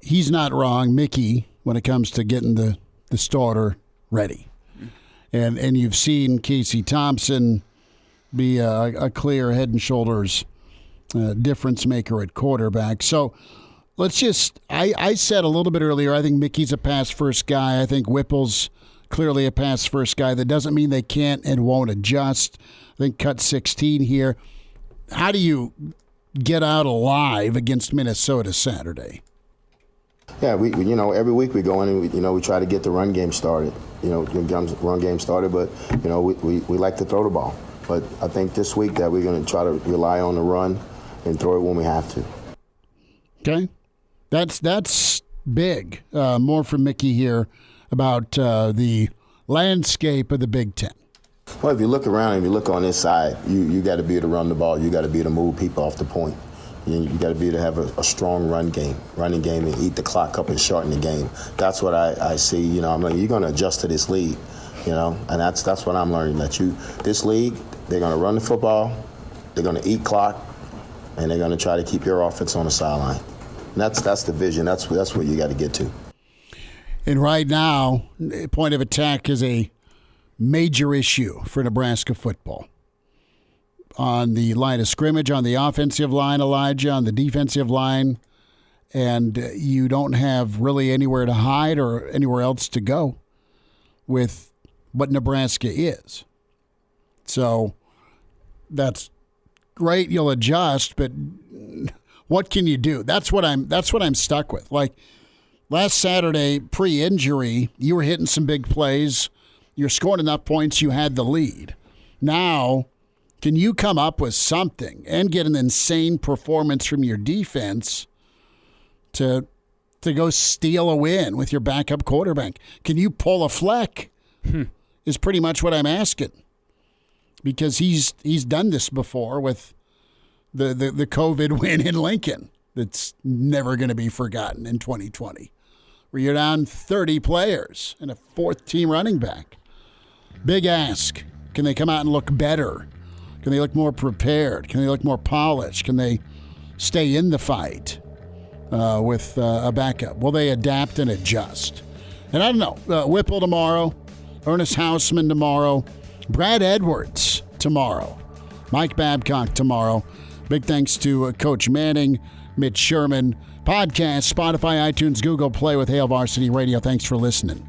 Speaker 2: He's not wrong, Mickey, when it comes to getting the starter ready. And you've seen Casey Thompson be a clear head and shoulders difference maker at quarterback. So let's just, I said a little bit earlier, I think Mickey's a pass-first guy. I think Whipple's clearly a pass-first guy. That doesn't mean they can't and won't adjust. I think cut 16 here. How do you get out alive against Minnesota Saturday?
Speaker 8: Yeah, we every week we go in and we try to get the run game started. Run game started, but we like to throw the ball. But I think this week that we're going to try to rely on the run and throw it when we have to.
Speaker 2: Okay, that's big. More from Mickey here about the landscape of the Big Ten.
Speaker 8: Well, if you look around and you look on this side, you got to be able to run the ball. You got to be able to move people off the point. You got to be able to have a strong running game, and eat the clock up and shorten the game. That's what I see. I'm like, you're going to adjust to this league, and that's what I'm learning. This league, they're going to run the football, they're going to eat clock, and they're going to try to keep your offense on the sideline. And that's the vision. That's what you got to get to.
Speaker 2: And right now, point of attack is a major issue for Nebraska football. On the line of scrimmage, on the offensive line, Elijah, on the defensive line, and you don't have really anywhere to hide or anywhere else to go with what Nebraska is. So that's great. You'll adjust, but what can you do? That's what I'm stuck with. Like last Saturday, pre-injury, you were hitting some big plays. You're scoring enough points. You had the lead. Now, can you come up with something and get an insane performance from your defense to go steal a win with your backup quarterback? Can you pull a Fleck? Is pretty much what I'm asking. Because he's done this before with the COVID win in Lincoln. That's never going to be forgotten in 2020, where you're down 30 players and a fourth-team running back. Big ask. Can they come out and look better? Can they look more prepared? Can they look more polished? Can they stay in the fight? with a backup? Will they adapt and adjust? And I don't know. Whipple tomorrow, Ernest Hausman tomorrow, Brad Edwards tomorrow, Mike Babcock tomorrow. Big thanks to Coach Manning, Mitch Sherman. Podcast, Spotify, iTunes, Google Play with Hail Varsity Radio. Thanks for listening.